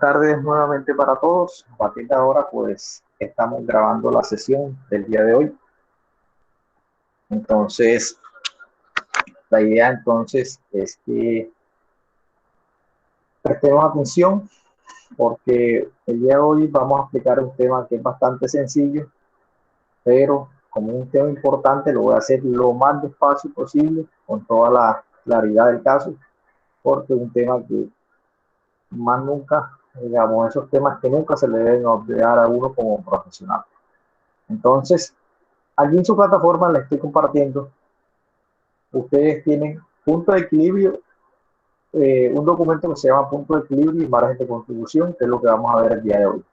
tardes nuevamente para todos. A partir de ahora, pues, estamos grabando la sesión del día de hoy. Entonces, la idea entonces es que prestemos atención porque el día de hoy vamos a explicar un tema que es bastante sencillo, pero como un tema importante lo voy a hacer lo más despacio posible, con toda la claridad del caso, porque es un tema que más nunca, digamos, esos temas que nunca se le deben olvidar a uno como profesional. Entonces, aquí en su plataforma les estoy compartiendo, ustedes tienen punto de equilibrio, un documento que se llama punto de equilibrio y margen de contribución, que es lo que vamos a ver el día de hoy.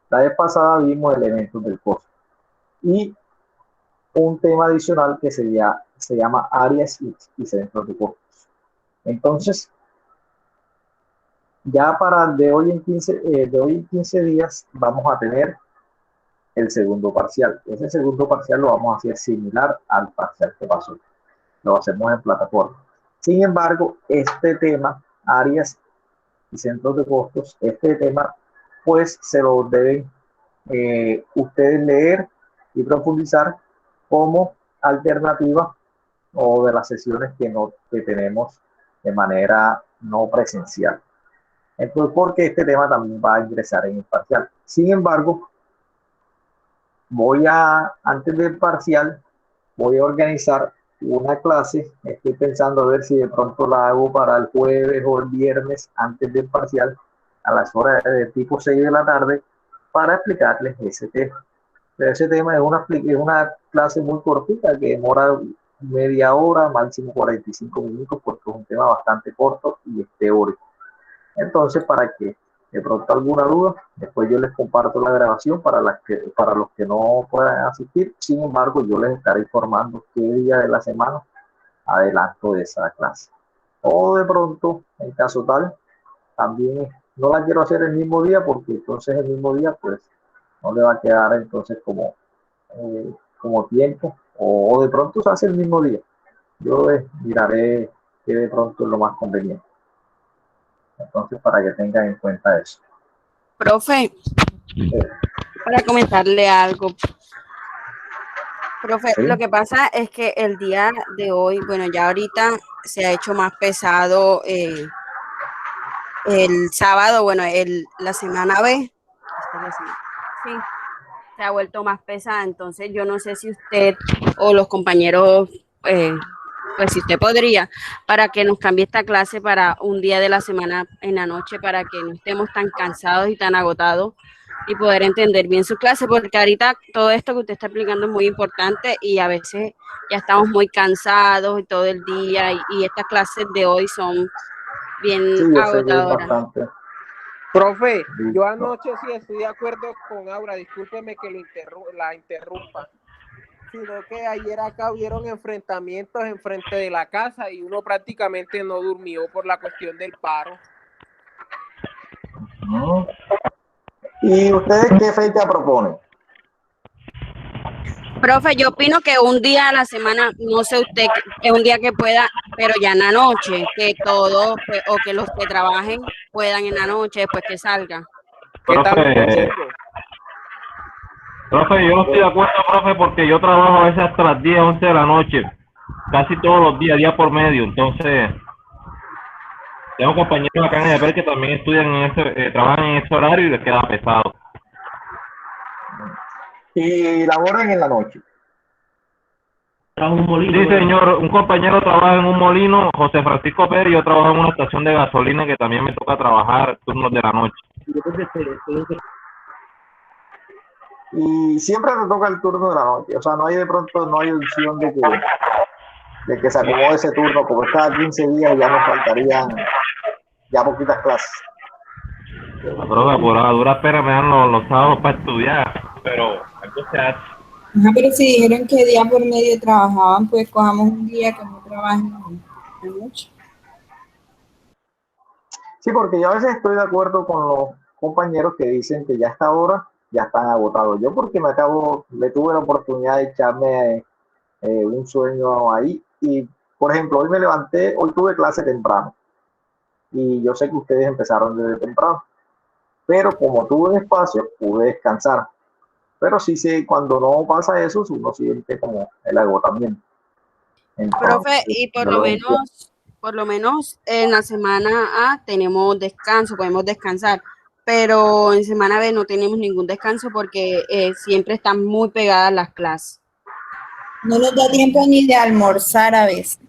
La vez pasada vimos elementos del costo y un tema adicional que se llama áreas y centros de costos. Entonces, ya para de hoy en 15 días vamos a tener el segundo parcial. Ese segundo parcial lo vamos a hacer similar al parcial que pasó. Lo hacemos en plataforma. Sin embargo, este tema, áreas y centros de costos, este tema, pues se lo deben ustedes leer y profundizar como alternativa o de las sesiones que tenemos de manera no presencial. Entonces, porque este tema también va a ingresar en el parcial. Sin embargo, antes del parcial, voy a organizar una clase. Estoy pensando a ver si de pronto la hago para el jueves o el viernes antes del parcial, a las horas de tipo 6 de la tarde, para explicarles ese tema. Pero ese tema es una clase muy cortita que demora media hora, máximo 45 minutos, porque es un tema bastante corto y es teórico. Entonces, para que de pronto alguna duda, después yo les comparto la grabación para los que no puedan asistir. Sin embargo, yo les estaré informando qué día de la semana adelanto de esa clase. O de pronto, en caso tal, también no la quiero hacer el mismo día, porque entonces el mismo día pues no le va a quedar entonces como tiempo, o de pronto se hace el mismo día. Yo miraré que de pronto es lo más conveniente. Entonces, para que tengan en cuenta eso. Profe, para comentarle algo. Profe, ¿Sí? lo que pasa es que el día de hoy, bueno, ya ahorita se ha hecho más pesado el sábado, bueno, la semana B, sí, se ha vuelto más pesada, entonces yo no sé si usted o los compañeros, pues si usted podría, para que nos cambie esta clase para un día de la semana en la noche, para que no estemos tan cansados y tan agotados y poder entender bien su clase, porque ahorita todo esto que usted está explicando es muy importante y a veces ya estamos muy cansados y todo el día y estas clases de hoy son bien Sí, yo sé que es agotadoras. bastante. Profe, yo Listo. anoche sí estoy de acuerdo con Aura, discúlpeme que la interrumpa, sino que ayer acá hubieron enfrentamientos enfrente de la casa y uno prácticamente no durmió por la cuestión del paro. ¿Y ustedes qué fecha proponen? Profe, yo opino que un día a la semana, no sé usted, es un día que pueda, pero ya en la noche, que todos, pues, o que los que trabajen puedan en la noche después que salga. ¿Qué tal un Profe, domingo? yo no estoy de acuerdo, profe, porque yo trabajo a veces hasta las 10, 11 de la noche, casi todos los días, día por medio. Entonces, tengo compañeros acá en EDP que también estudian trabajan en ese horario y les queda pesado. Y laboran en la noche. Sí, señor, un compañero trabaja en un molino, José Francisco Pérez, y yo trabajo en una estación de gasolina que también me toca trabajar turnos de la noche. Y siempre te toca el turno de la noche. O sea, no hay de pronto, no hay opción de que se acomode ese turno, porque cada 15 días ya nos faltarían ya poquitas clases. Profe, por a duras penas me dan los sábados para estudiar, pero algo se hace. Ajá, pero si dijeron que día por medio trabajaban, pues cojamos un día que no trabajen mucho. Sí, porque yo a veces estoy de acuerdo con los compañeros que dicen que ya a esta hora ya están agotados. Yo porque le tuve la oportunidad de echarme un sueño ahí y, por ejemplo, hoy tuve clase temprano y yo sé que ustedes empezaron desde temprano. pero como tuve un espacio, pude descansar. Pero sí sé, cuando no pasa eso, uno siente como el agotamiento. Profe, Entonces, y yo lo entiendo. por lo menos en la semana A tenemos descanso, podemos descansar, pero en semana B no tenemos ningún descanso porque siempre están muy pegadas las clases. No nos da tiempo ni de almorzar a veces.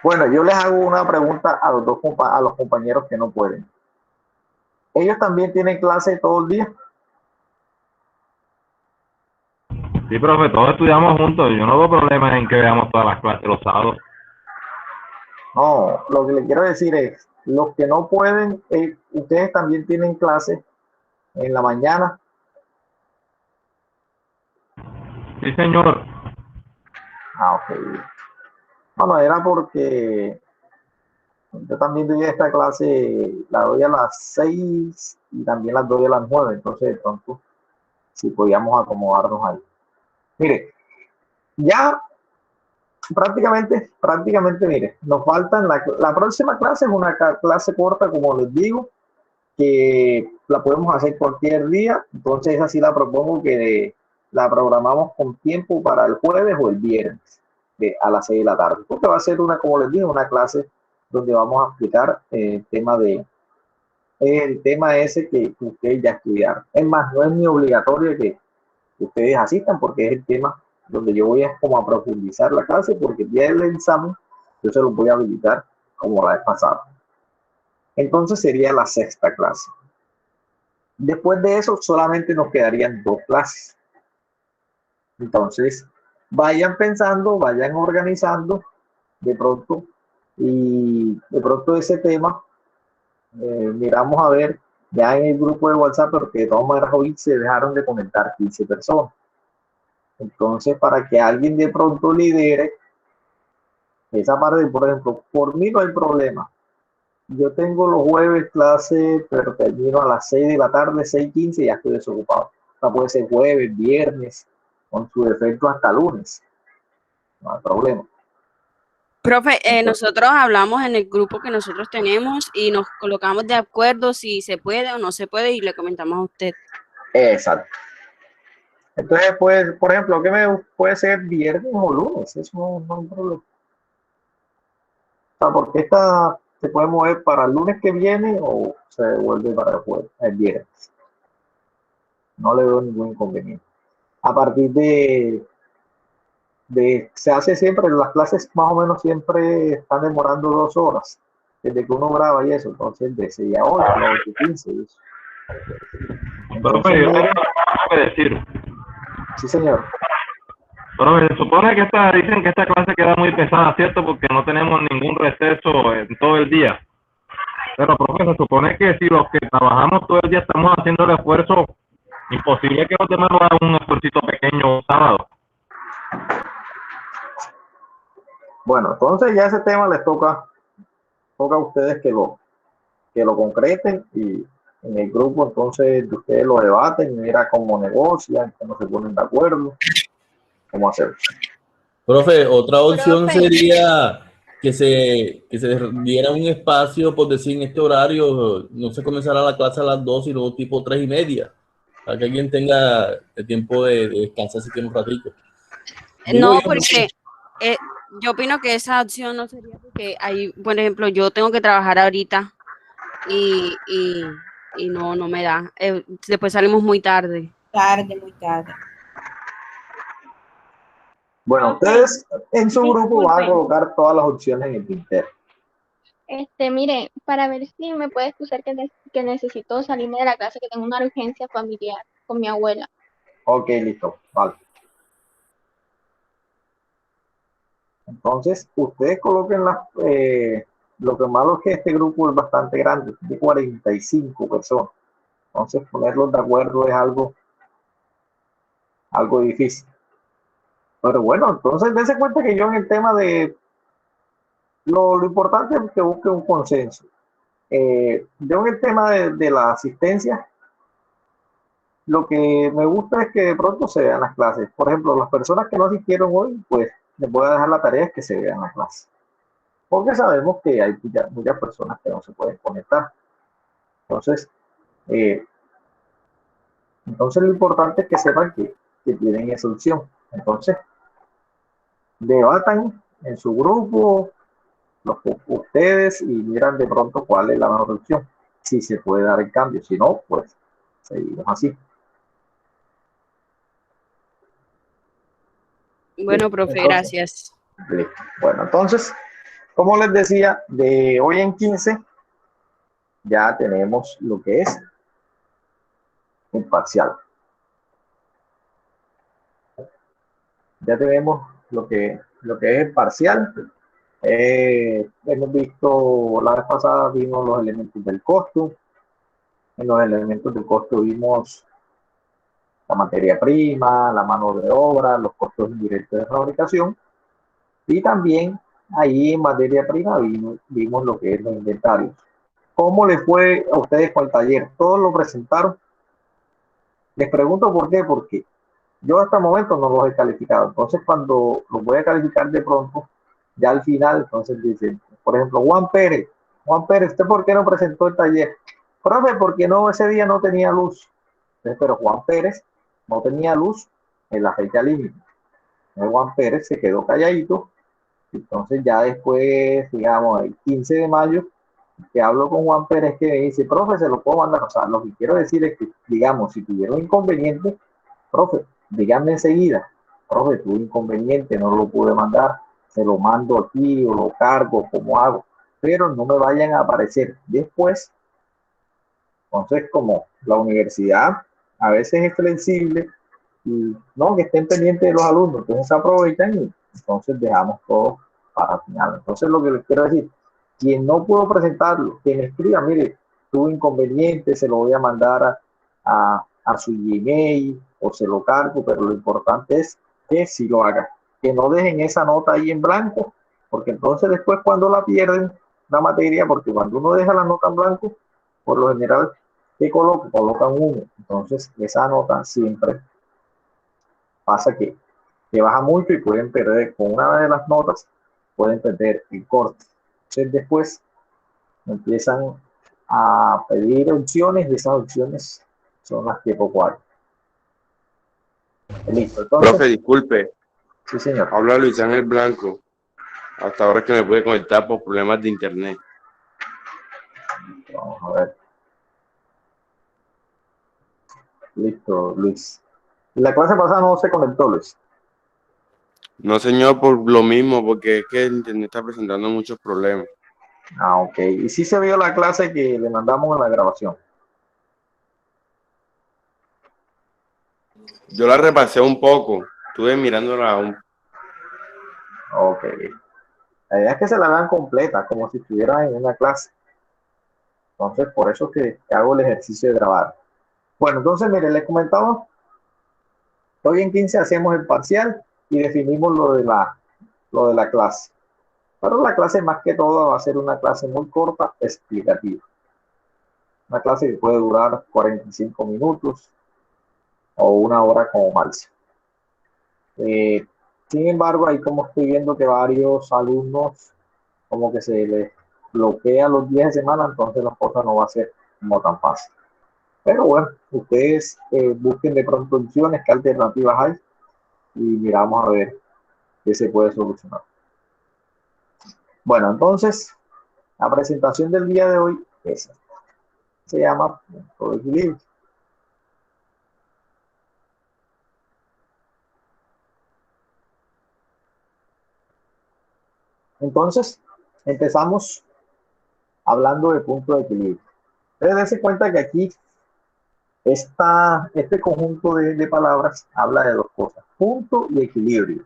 Bueno, yo les hago una pregunta a a los compañeros que no pueden. ¿Ellos también tienen clase todo el día? Sí, profe, todos estudiamos juntos. Yo no veo problemas en que veamos todas las clases los sábados. No, lo que le quiero decir es, los que no pueden, ustedes también tienen clase en la mañana. Sí, señor. Ah, ok. Bueno, era porque yo también doy esta clase, la doy a las 6 y también la doy a las 9, entonces de pronto si podíamos acomodarnos ahí. Mire, ya prácticamente, mire, nos faltan, la próxima clase es una clase corta, como les digo, que la podemos hacer cualquier día, entonces así la propongo que la programamos con tiempo para el jueves o el viernes a las 6 de la tarde, porque va a ser una, como les dije, una clase donde vamos a explicar el tema ese que ustedes ya estudiaron. Es más, no es ni obligatorio que ustedes asistan porque es el tema donde yo voy a como a profundizar la clase, porque el día del examen yo se los voy a habilitar como la vez pasada. Entonces sería la sexta clase. Después de eso solamente nos quedarían 2 clases. Entonces vayan pensando, vayan organizando de pronto y de pronto ese tema miramos a ver ya en el grupo de WhatsApp, porque de todas maneras hoy se dejaron de comentar 15 personas. Entonces, para que alguien de pronto lidere esa parte, por ejemplo, por mí no hay problema. Yo tengo los jueves clase, pero termino a las 6 de la tarde, 6:15, y ya estoy desocupado. O sea, puede ser jueves, viernes, con su defecto hasta lunes. No hay problema. Profe, Entonces, nosotros hablamos en el grupo que nosotros tenemos y nos colocamos de acuerdo si se puede o no se puede y le comentamos a usted. exacto. Entonces, pues, por ejemplo, ¿qué puede ser viernes o lunes? Eso no hay problema. O sea, porque esta se puede mover para el lunes que viene o se devuelve para el jueves, el viernes. No le veo ningún inconveniente. A partir se hace siempre, las clases más o menos siempre están demorando 2 horas, desde que uno graba y eso, entonces de 6 a 8, a 8:15. Entonces, Profe, yo tengo algo que decir. sí, señor. Pero se supone que dicen que esta clase queda muy pesada, ¿cierto? Porque no tenemos ningún receso en todo el día. Pero, profe, se supone que si los que trabajamos todo el día estamos haciendo el esfuerzo, imposible que los demás lo hagan un esfuerzo pequeño sábado. Bueno, entonces ya ese tema les toca a ustedes que lo concreten y en el grupo entonces ustedes lo debaten, mira cómo negocian, cómo se ponen de acuerdo, cómo hacer. Profe, otra opción Profe. sería que se diera un espacio, por decir, en este horario, no se comenzará la clase a las 2, sino tipo 3:30, para que alguien tenga el tiempo de descansar si tiene un ratito. Digo No, yo, porque yo opino que esa opción no sería porque hay, por ejemplo, yo tengo que trabajar ahorita y no me da. Después salimos muy tarde. Tarde, muy tarde. Bueno, Profe, ustedes en su grupo van a disculpen. colocar todas las opciones en el tintero. Mire, para ver si me puede excusar que necesito salirme de la clase, que tengo una urgencia familiar con mi abuela. Ok, listo, vale. Entonces, ustedes coloquen lo que malo es que este grupo es bastante grande, de 45 personas. Entonces, ponerlos de acuerdo es algo difícil. Pero bueno, entonces dense cuenta que yo en el tema de lo importante es que busque un consenso. Yo en el tema de la asistencia, lo que me gusta es que de pronto se vean las clases. Por ejemplo, las personas que no asistieron hoy, pues les voy a dejar la tarea que se vean las clases. Porque sabemos que hay muchas personas que no se pueden conectar. Entonces, Eh, entonces lo importante es que sepan que tienen esa opción. Entonces, debatan en su grupo ustedes y miran de pronto cuál es la mejor opción. Si se puede dar el cambio, si no, pues seguimos así. Bueno, Bien, profe, entonces, gracias. listo. Bueno, entonces, como les decía, de hoy en 15 ya tenemos lo que es el parcial. Ya tenemos lo que es el parcial. Hemos visto, la vez pasada vimos los elementos del costo. En los elementos del costo vimos la materia prima, la mano de obra, los costos indirectos de fabricación. Y también ahí en materia prima vimos lo que es los inventarios. ¿Cómo les fue a ustedes con el taller? ¿Todos lo presentaron? Les pregunto por qué, porque yo hasta el momento no los he calificado. Entonces, cuando los voy a calificar de pronto, ya al final, entonces dicen, por ejemplo, Juan Pérez, ¿usted por qué no presentó el taller? Profe, porque no, ese día no tenía luz. Entonces, pero Juan Pérez no tenía luz en la fecha límite. Juan Pérez se quedó calladito. Entonces, ya después, digamos, el 15 de mayo, que hablo con Juan Pérez, que me dice, profe, se lo puedo mandar. O sea, lo que quiero decir es que, digamos, si tuvieron inconveniente, profe, díganme enseguida, profe, tuve inconveniente, no lo pude mandar, se lo mando aquí o lo cargo, como hago, pero no me vayan a aparecer después. Entonces, como la universidad a veces es flexible y no, que estén pendientes de los alumnos, entonces se aprovechan y entonces dejamos todo para el final. Entonces, lo que les quiero decir, quien no pudo presentarlo, quien escriba, mire, tuve inconveniente, se lo voy a mandar a su Gmail o se lo cargo, pero lo importante es que si lo hagan, que no dejen esa nota ahí en blanco, porque entonces después cuando la pierden la materia, porque cuando uno deja la nota en blanco, por lo general, ¿qué colocan? Colocan uno. Entonces, esa nota siempre pasa que baja mucho y pueden perder con una de las notas, pueden perder el corte. Entonces, después empiezan a pedir opciones y esas opciones son las que poco hay. Listo, entonces. Profe, disculpe. Sí, señor. Habla Luis Ángel Blanco. Hasta ahora es que me pude conectar por problemas de internet. Vamos a ver. Listo, Luis. La clase pasada no se conectó, Luis. No, señor, por lo mismo, porque es que el internet está presentando muchos problemas. Ah, ok. Y sí se vio la clase que le mandamos en la grabación. Yo la repasé un poco. Estuve mirándola aún. Ok. La idea es que se la dan completa, como si estuvieran en una clase. Entonces, por eso que hago el ejercicio de grabar. Bueno, entonces, mire, les comentaba, hoy en 15 hacemos el parcial y definimos lo de la clase. Pero la clase más que todo va a ser una clase muy corta, explicativa. Una clase que puede durar 45 minutos o una hora como máximo. Sin embargo, ahí como estoy viendo que varios alumnos como que se les bloquea los días de semana, entonces la cosa no va a ser como tan fácil. Pero bueno, ustedes busquen de pronto opciones, qué alternativas hay y miramos a ver qué se puede solucionar. Bueno, entonces, la presentación del día de hoy es esta. Se llama punto de equilibrio. Entonces, empezamos hablando de punto de equilibrio. Ustedes dense cuenta que aquí este conjunto de palabras habla de dos cosas, punto y equilibrio.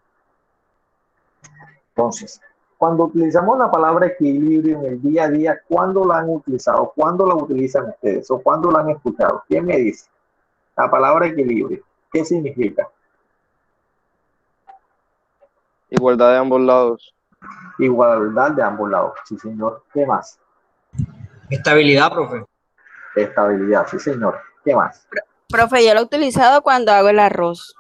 Entonces, cuando utilizamos la palabra equilibrio en el día a día, ¿cuándo la han utilizado? ¿Cuándo la utilizan ustedes? ¿O cuándo la han escuchado? ¿Quién me dice? La palabra equilibrio, ¿qué significa? Igualdad de ambos lados. Igualdad de ambos lados, sí señor. ¿Qué más? Estabilidad, profe. Estabilidad, sí señor. ¿Qué más? Profe, yo lo he utilizado cuando hago el arroz,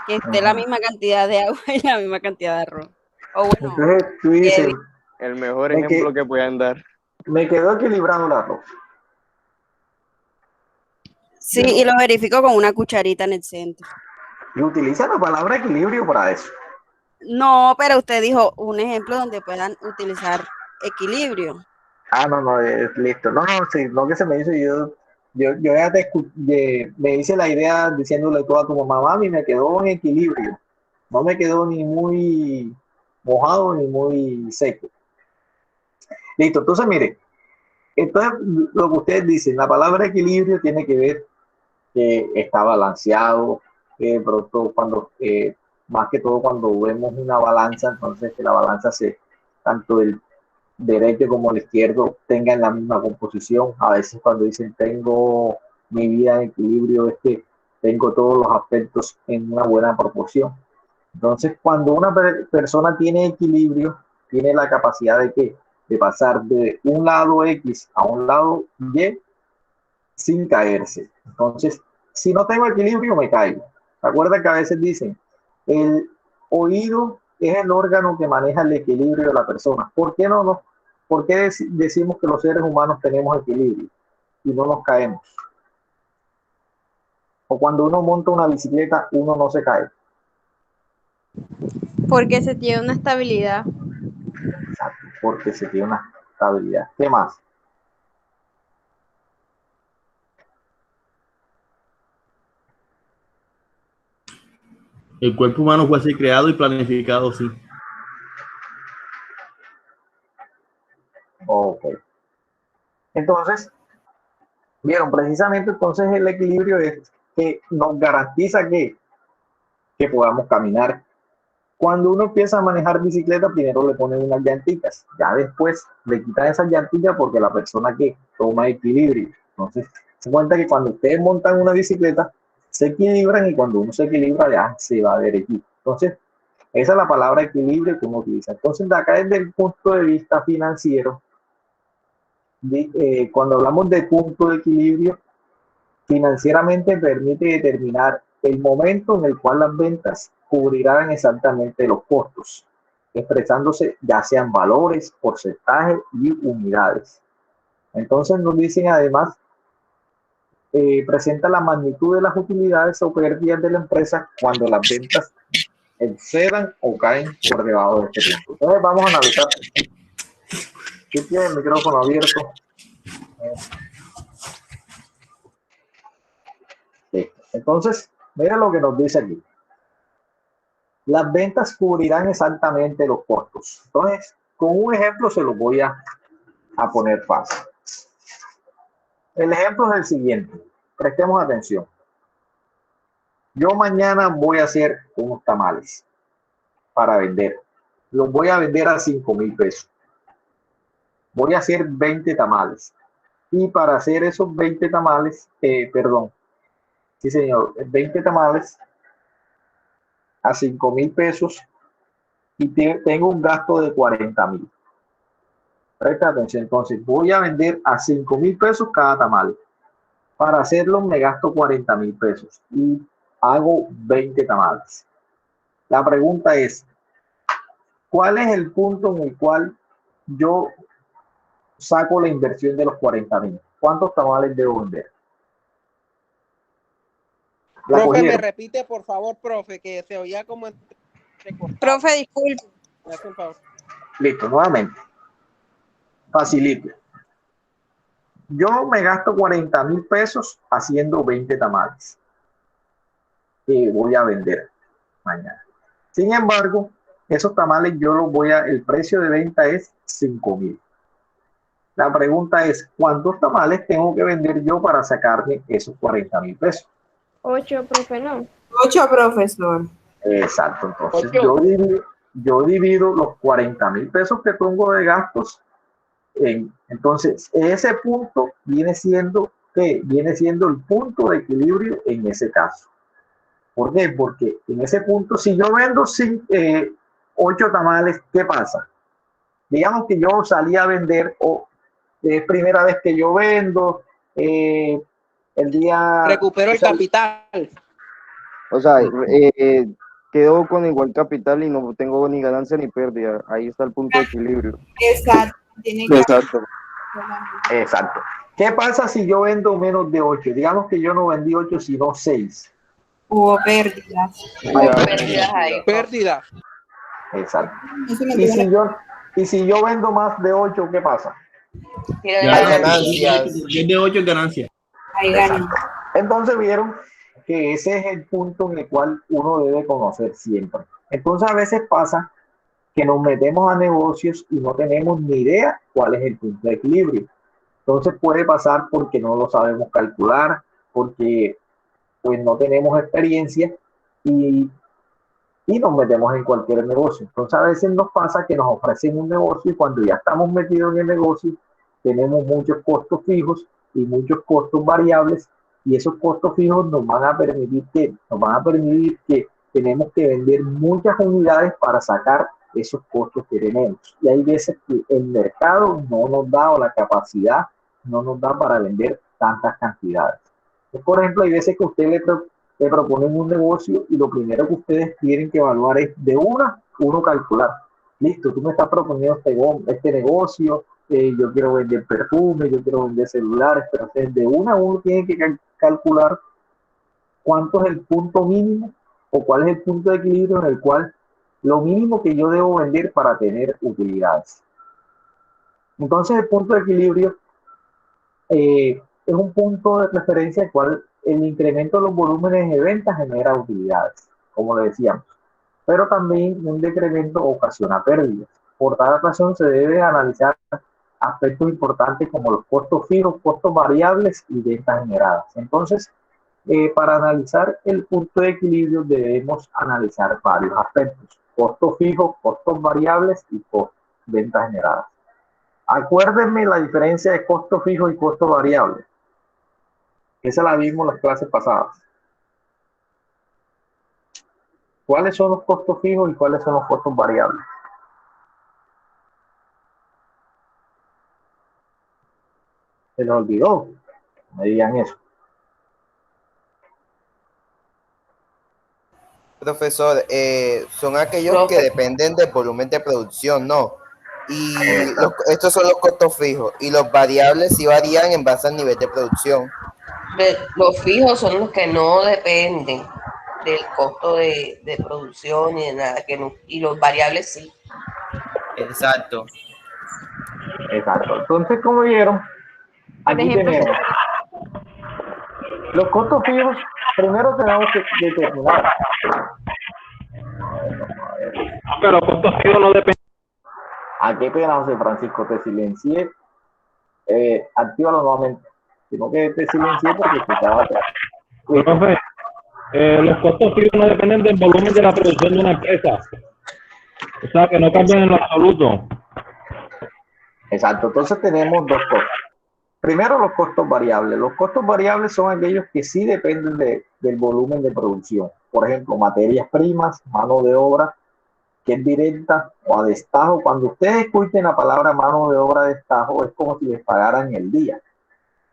que esté la misma cantidad de agua y la misma cantidad de arroz. O bueno, entonces tú dices, el mejor ejemplo que puedan dar. me quedó equilibrado el arroz. Sí, y lo verifico con una cucharita en el centro. Y utiliza la palabra equilibrio para eso. No, pero usted dijo un ejemplo donde puedan utilizar equilibrio. No, listo. No, sí, lo que se me hizo, yo ya me hice la idea diciéndole todo a tu mamá, mami, me quedó en equilibrio. No me quedó ni muy mojado ni muy seco. Listo, entonces mire, entonces lo que ustedes dicen, la palabra equilibrio tiene que ver que está balanceado, que pronto cuando, más que todo cuando vemos una balanza, entonces que la balanza tanto el derecho como el izquierdo tengan la misma composición. A veces cuando dicen tengo mi vida en equilibrio, es que tengo todos los aspectos en una buena proporción. Entonces, cuando una persona tiene equilibrio, tiene la capacidad de pasar de un lado X a un lado Y sin caerse. Entonces, si no tengo equilibrio, me caigo. Recuerda que a veces dicen, el oído es el órgano que maneja el equilibrio de la persona. ¿Por qué no? ¿Por qué decimos que los seres humanos tenemos equilibrio y no nos caemos? O cuando uno monta una bicicleta, uno no se cae. Porque se tiene una estabilidad. Exacto, porque se tiene una estabilidad. ¿Qué más? El cuerpo humano fue así creado y planificado, sí. Ok. Entonces, vieron, precisamente entonces el equilibrio es que nos garantiza que podamos caminar. Cuando uno empieza a manejar bicicleta, primero le ponen unas llantitas, ya después le quitan esas llantitas porque la persona que toma equilibrio. Entonces, se cuenta que cuando ustedes montan una bicicleta, se equilibran y cuando uno se equilibra ya se va derechito. Entonces, esa es la palabra equilibrio que uno utiliza. Entonces, de acá desde el punto de vista financiero, cuando hablamos de punto de equilibrio, financieramente permite determinar el momento en el cual las ventas cubrirán exactamente los costos, expresándose ya sean valores, porcentajes y unidades. Entonces nos dicen además, presenta la magnitud de las utilidades o pérdidas de la empresa cuando las ventas excedan o caen por debajo de este punto. Entonces vamos a analizar. ¿Qué tiene el micrófono abierto? Sí. Entonces, mira lo que nos dice aquí. Las ventas cubrirán exactamente los costos. Entonces, con un ejemplo se lo voy a poner fácil. El ejemplo es el siguiente. Prestemos atención. Yo mañana voy a hacer unos tamales para vender. Los voy a vender a 5,000 pesos. Voy a hacer 20 tamales. Y para hacer esos 20 tamales, sí señor, 20 tamales a 5,000 pesos y tengo un gasto de 40,000. Presta atención, entonces voy a vender a 5,000 pesos cada tamal. Para hacerlo me gasto 40,000 pesos y hago 20 tamales. La pregunta es, ¿cuál es el punto en el cual yo saco la inversión de los 40,000? ¿Cuántos tamales debo vender? Profe, me repite, por favor, profe, que se oía como... Profe, disculpe. Listo, nuevamente. Facilito. Yo me gasto 40,000 pesos haciendo 20 tamales que voy a vender mañana. Sin embargo, esos tamales el precio de venta es 5,000. La pregunta es, ¿cuántos tamales tengo que vender yo para sacarme esos 40,000 pesos? 8, profe, no. 8, profesor. Exacto, entonces yo divido los 40,000 pesos que tengo de gastos entonces ese punto viene siendo el punto de equilibrio en ese caso. ¿Por qué? Porque en ese punto, si yo vendo 8 tamales, ¿qué pasa? Digamos que yo salí a vender o es primera vez que yo vendo, el día... Recupero el capital. O sea, quedo con igual capital y no tengo ni ganancia ni pérdida. Ahí está el punto de equilibrio. Exacto. Exacto. Exacto. ¿Qué pasa si yo vendo menos de 8? Digamos que yo no vendí 8, sino 6. Hubo pérdidas. Ya, Pérdidas ahí. Pérdida. Exacto. Eso me Y tuvo si yo vendo más de 8, ¿qué pasa? Tiene Ya, Hay ganancia. ganancias. 10 de 8 es ganancia. ahí Exacto. gané. Entonces vieron que ese es el punto en el cual uno debe conocer siempre. Entonces a veces pasa que nos metemos a negocios y no tenemos ni idea cuál es el punto de equilibrio. Entonces puede pasar porque no lo sabemos calcular, porque pues no tenemos experiencia y, y nos metemos en cualquier negocio. Entonces a veces nos pasa que nos ofrecen un negocio y cuando ya estamos metidos en el negocio tenemos muchos costos fijos y muchos costos variables y esos costos fijos nos van a permitir que tenemos que vender muchas unidades para sacar esos costos que tenemos. Y hay veces que el mercado no nos da o la capacidad no nos da para vender tantas cantidades. Por ejemplo, hay veces que usted le proponen un negocio y lo primero que ustedes tienen que evaluar es de uno calcular. Listo, tú me estás proponiendo este negocio, yo quiero vender perfumes, yo quiero vender celulares, pero de uno tiene que calcular cuánto es el punto mínimo o cuál es el punto de equilibrio en el cual lo mínimo que yo debo vender para tener utilidades. Entonces el punto de equilibrio es un punto de referencia al cual el incremento de los volúmenes de ventas genera utilidades, como le decíamos, pero también un decremento ocasiona pérdidas. Por tal razón se debe analizar aspectos importantes como los costos fijos, costos variables y ventas generadas. Entonces, para analizar el punto de equilibrio debemos analizar varios aspectos: costos fijos, costos variables y ventas generadas. Acuérdenme la diferencia de costo fijo y costo variable. Esa la vimos en las clases pasadas. ¿Cuáles son los costos fijos y cuáles son los costos variables? Se les olvidó. Me digan eso. Profesor, son aquellos que dependen del volumen de producción, ¿no? Y estos son los costos fijos. Y los variables sí varían en base al nivel de producción. Los fijos son los que no dependen del costo de producción ni de nada, y los variables sí. Exacto. Exacto. Entonces, como vieron, aquí tenemos los costos fijos. Primero tenemos que determinar. Pero los costos fijos no dependen. ¿A qué pena, José Francisco? Te silencié. Actívalo nuevamente. Sino que te silencié porque escuchaba atrás. Profe, los costos fijos no dependen del volumen de la producción de una empresa. O sea, que no cambian en lo absoluto. Exacto. Entonces tenemos dos cosas. Primero, los costos variables. Los costos variables son aquellos que sí dependen del volumen de producción. Por ejemplo, materias primas, mano de obra, que es directa o a destajo. Cuando ustedes escuchen la palabra mano de obra a destajo, es como si les pagaran el día.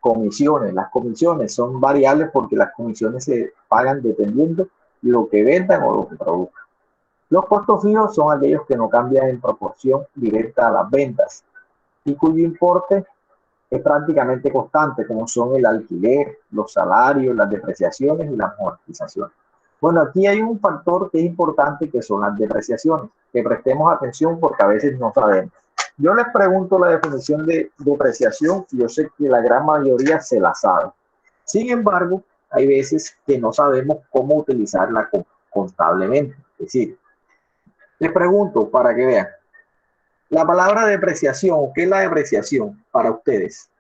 Comisiones. Las comisiones son variables porque las comisiones se pagan dependiendo de lo que vendan o lo que produzcan. Los costos fijos son aquellos que no cambian en proporción directa a las ventas y cuyo importe es prácticamente constante, como son el alquiler, los salarios, las depreciaciones y las amortizaciones. Bueno, aquí hay un factor que es importante, que son las depreciaciones, que prestemos atención porque a veces no sabemos. Yo les pregunto la definición de depreciación y yo sé que la gran mayoría se la sabe. Sin embargo, hay veces que no sabemos cómo utilizarla contablemente. Es decir, les pregunto para que vean. La palabra depreciación, ¿qué es la depreciación para ustedes?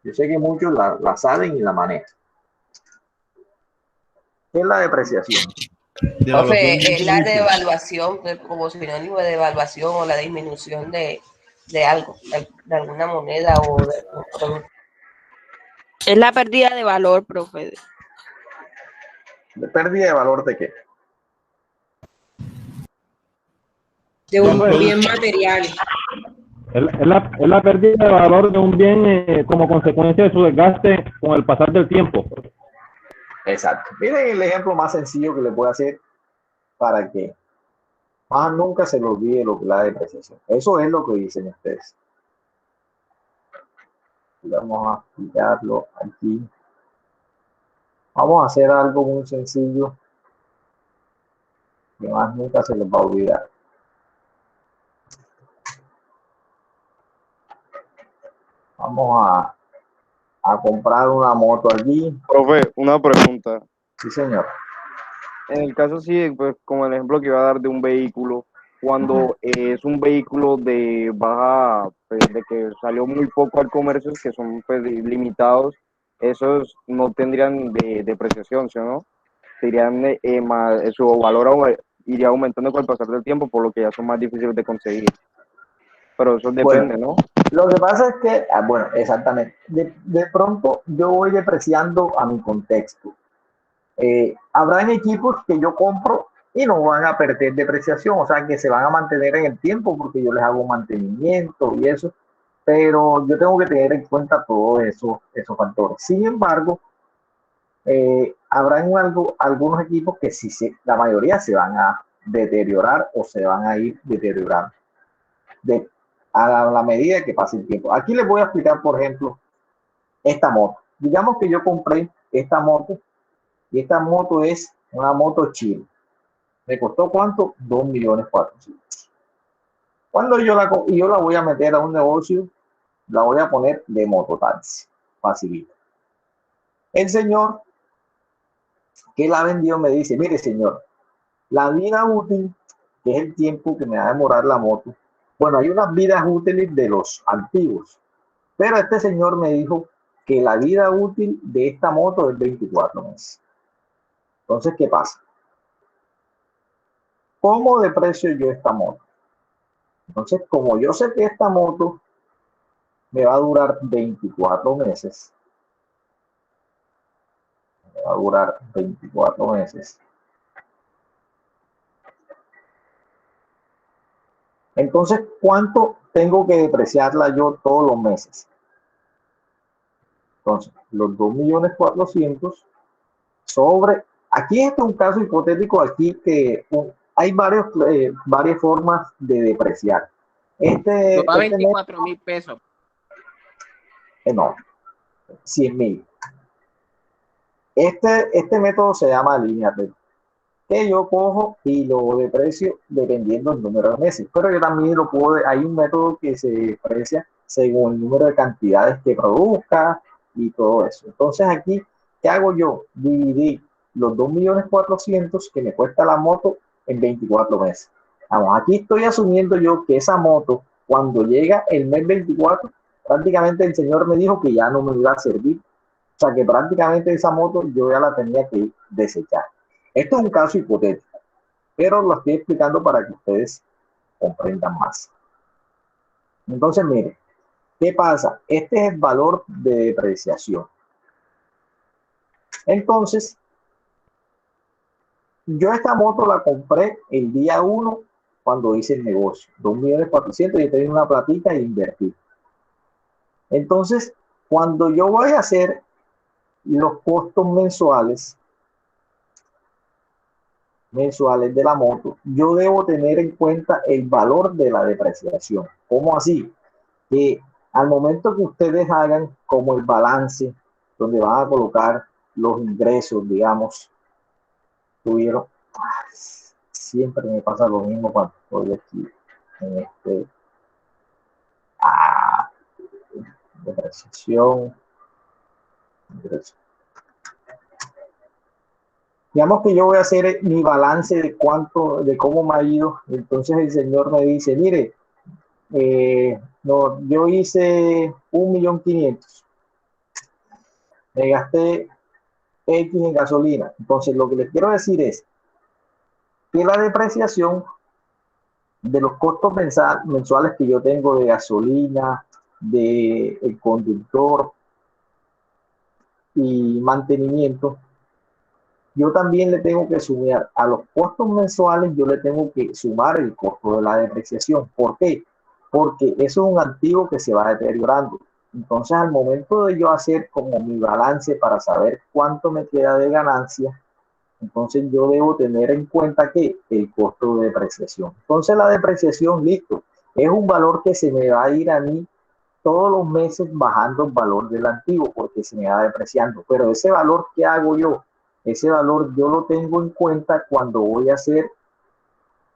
Yo sé que muchos la saben y la manejan. ¿Qué es la depreciación? Profe, es la devaluación, como sinónimo de devaluación o la disminución de algo, de alguna moneda o de algún producto. Es la pérdida de valor, profe. ¿De pérdida de valor de qué? De un bien material. Es la pérdida de valor de un bien como consecuencia de su desgaste con el pasar del tiempo. Exacto. Miren el ejemplo más sencillo que le puedo hacer para que más nunca se le olvide lo que es la depreciación. Eso es lo que dicen ustedes. Vamos a explicarlo aquí. Vamos a hacer algo muy sencillo que más nunca se les va a olvidar. Vamos a comprar una moto allí. Profe, una pregunta. Sí, señor. En el caso sí, pues como el ejemplo que iba a dar de un vehículo, cuando es un vehículo de baja, pues, de que salió muy poco al comercio, que son pues limitados, esos no tendrían depreciación, ¿sí o no? Serían su valor iría aumentando con el pasar del tiempo, por lo que ya son más difíciles de conseguir. Pero eso depende, Bueno, ¿no? lo que pasa es que, bueno, exactamente, de pronto yo voy depreciando a mi contexto. Habrán equipos que yo compro y no van a perder depreciación, o sea que se van a mantener en el tiempo porque yo les hago mantenimiento y eso, pero yo tengo que tener en cuenta todos esos factores. Sin embargo, habrán algunos equipos que sí, la mayoría se van a deteriorar o se van a ir deteriorando a la medida que pase el tiempo. Aquí les voy a explicar, por ejemplo, esta moto. Digamos que yo compré esta moto y esta moto es una moto china. ¿Me costó cuánto? 2.400.000. Cuando yo la voy a meter a un negocio, la voy a poner de mototaxi. Facilito. El señor que la vendió me dice, mire señor, la vida útil, que es el tiempo que me va a demorar la moto, bueno, hay unas vidas útiles de los antiguos, pero este señor me dijo que la vida útil de esta moto es 24 meses. Entonces, ¿qué pasa? ¿Cómo deprecio yo esta moto? Entonces, como yo sé que esta moto me va a durar 24 meses, me va a durar 24 meses, entonces, ¿cuánto tengo que depreciarla yo todos los meses? Entonces, los 2.400.000 sobre, aquí este es un caso hipotético aquí que hay varias formas de depreciar. Nos da 24.000 pesos. No, 100.000. Este método se llama línea recta, que yo cojo y lo deprecio dependiendo del número de meses. Pero yo también lo puedo, hay un método que se deprecia según el número de cantidades que produzca y todo eso. Entonces aquí, ¿qué hago yo? Dividir los 2.400.000 que me cuesta la moto en 24 meses. Vamos, aquí estoy asumiendo yo que esa moto, cuando llega el mes 24, prácticamente el señor me dijo que ya no me iba a servir. O sea que prácticamente esa moto yo ya la tenía que desechar. Esto es un caso hipotético, pero lo estoy explicando para que ustedes comprendan más. Entonces, miren, ¿qué pasa? Este es el valor de depreciación. Entonces, yo esta moto la compré el día 1 cuando hice el negocio. 2.400.000, yo tenía una platita e invertí. Entonces, cuando yo voy a hacer los costos mensuales de la moto, yo debo tener en cuenta el valor de la depreciación. ¿Cómo así? Que al momento que ustedes hagan como el balance, donde van a colocar los ingresos, digamos, tuvieron, siempre me pasa lo mismo cuando estoy aquí en depreciación, ingresos. Digamos que yo voy a hacer mi balance de cómo me ha ido. Entonces el señor me dice, mire, no, yo hice 1.500.000. Me gasté X en gasolina. Entonces lo que les quiero decir es que la depreciación de los costos mensuales que yo tengo de gasolina, de el conductor y mantenimiento, yo también le tengo que sumar a los costos mensuales, yo le tengo que sumar el costo de la depreciación. ¿Por qué? Porque eso es un activo que se va deteriorando. Entonces, al momento de yo hacer como mi balance para saber cuánto me queda de ganancia, entonces yo debo tener en cuenta que el costo de depreciación. Entonces, la depreciación, listo, es un valor que se me va a ir a mí todos los meses bajando el valor del activo porque se me va depreciando. Pero ese valor, ¿qué hago yo? Ese valor yo lo tengo en cuenta cuando voy a hacer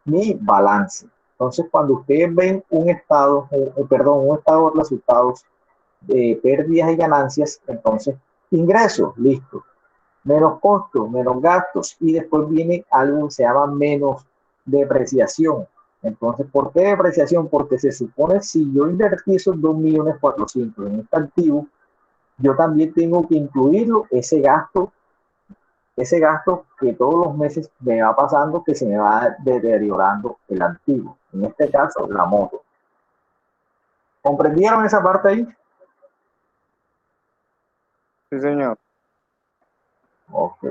mi balance. Entonces, cuando ustedes ven un estado, un estado de resultados de pérdidas y ganancias, entonces ingresos, listo, menos costos, menos gastos, y después viene algo que se llama menos depreciación. Entonces, ¿por qué depreciación? Porque se supone si yo invertí esos 2.400.000 en este activo, yo también tengo que incluirlo, ese gasto que todos los meses me va pasando, que se me va deteriorando el activo, en este caso la moto. ¿Comprendieron esa parte ahí? Sí, señor. Ok.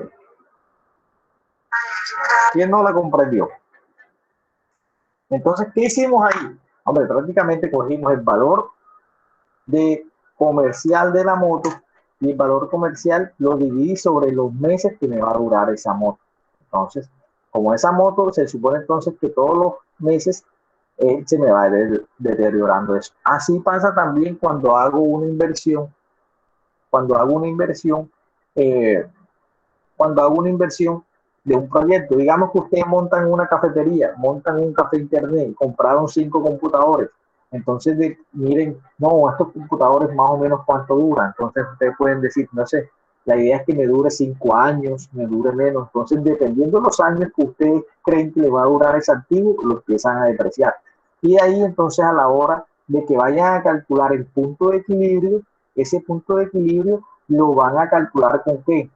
¿Quién no la comprendió? Entonces, ¿qué hicimos ahí? Hombre, prácticamente cogimos el valor de comercial de la moto y el valor comercial lo dividí sobre los meses que me va a durar esa moto. Entonces, como esa moto se supone entonces que todos los meses se me va deteriorando eso. Así pasa también cuando hago una inversión, cuando hago una inversión de un proyecto. Digamos que ustedes montan una cafetería, montan un café internet, compraron 5 computadores. Entonces, miren, no, estos computadores más o menos cuánto duran. Entonces, ustedes pueden decir, no sé, la idea es que me dure 5 años, me dure menos. Entonces, dependiendo de los años que ustedes creen que le va a durar ese activo, lo empiezan a depreciar. Y ahí, entonces, a la hora de que vayan a calcular el punto de equilibrio, ese punto de equilibrio lo van a calcular ¿con qué?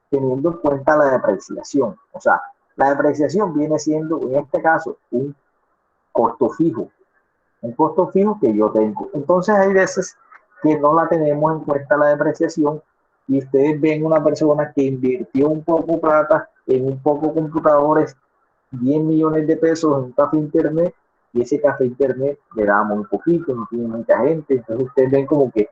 Teniendo en cuenta la depreciación. O sea, la depreciación viene siendo, en este caso, un costo fijo que yo tengo. Entonces hay veces que no la tenemos en cuenta la depreciación y ustedes ven una persona que invirtió un poco plata en un poco computadores, 10 millones de pesos en un café internet, y ese café internet le da muy poquito, no tiene mucha gente. Entonces ustedes ven como que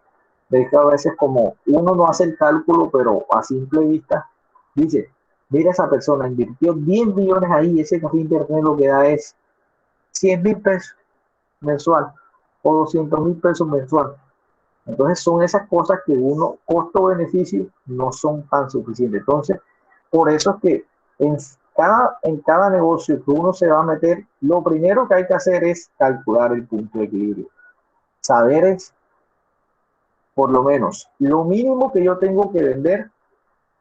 a veces como uno no hace el cálculo, pero a simple vista dice, mira, esa persona invirtió 10 millones ahí, ese café internet lo que da es 100.000 pesos mensual o 200.000 pesos mensual. Entonces son esas cosas que uno, costo-beneficio, no son tan suficientes. Entonces, por eso es que en cada negocio que uno se va a meter, lo primero que hay que hacer es calcular el punto de equilibrio. Saber es, por lo menos, lo mínimo que yo tengo que vender,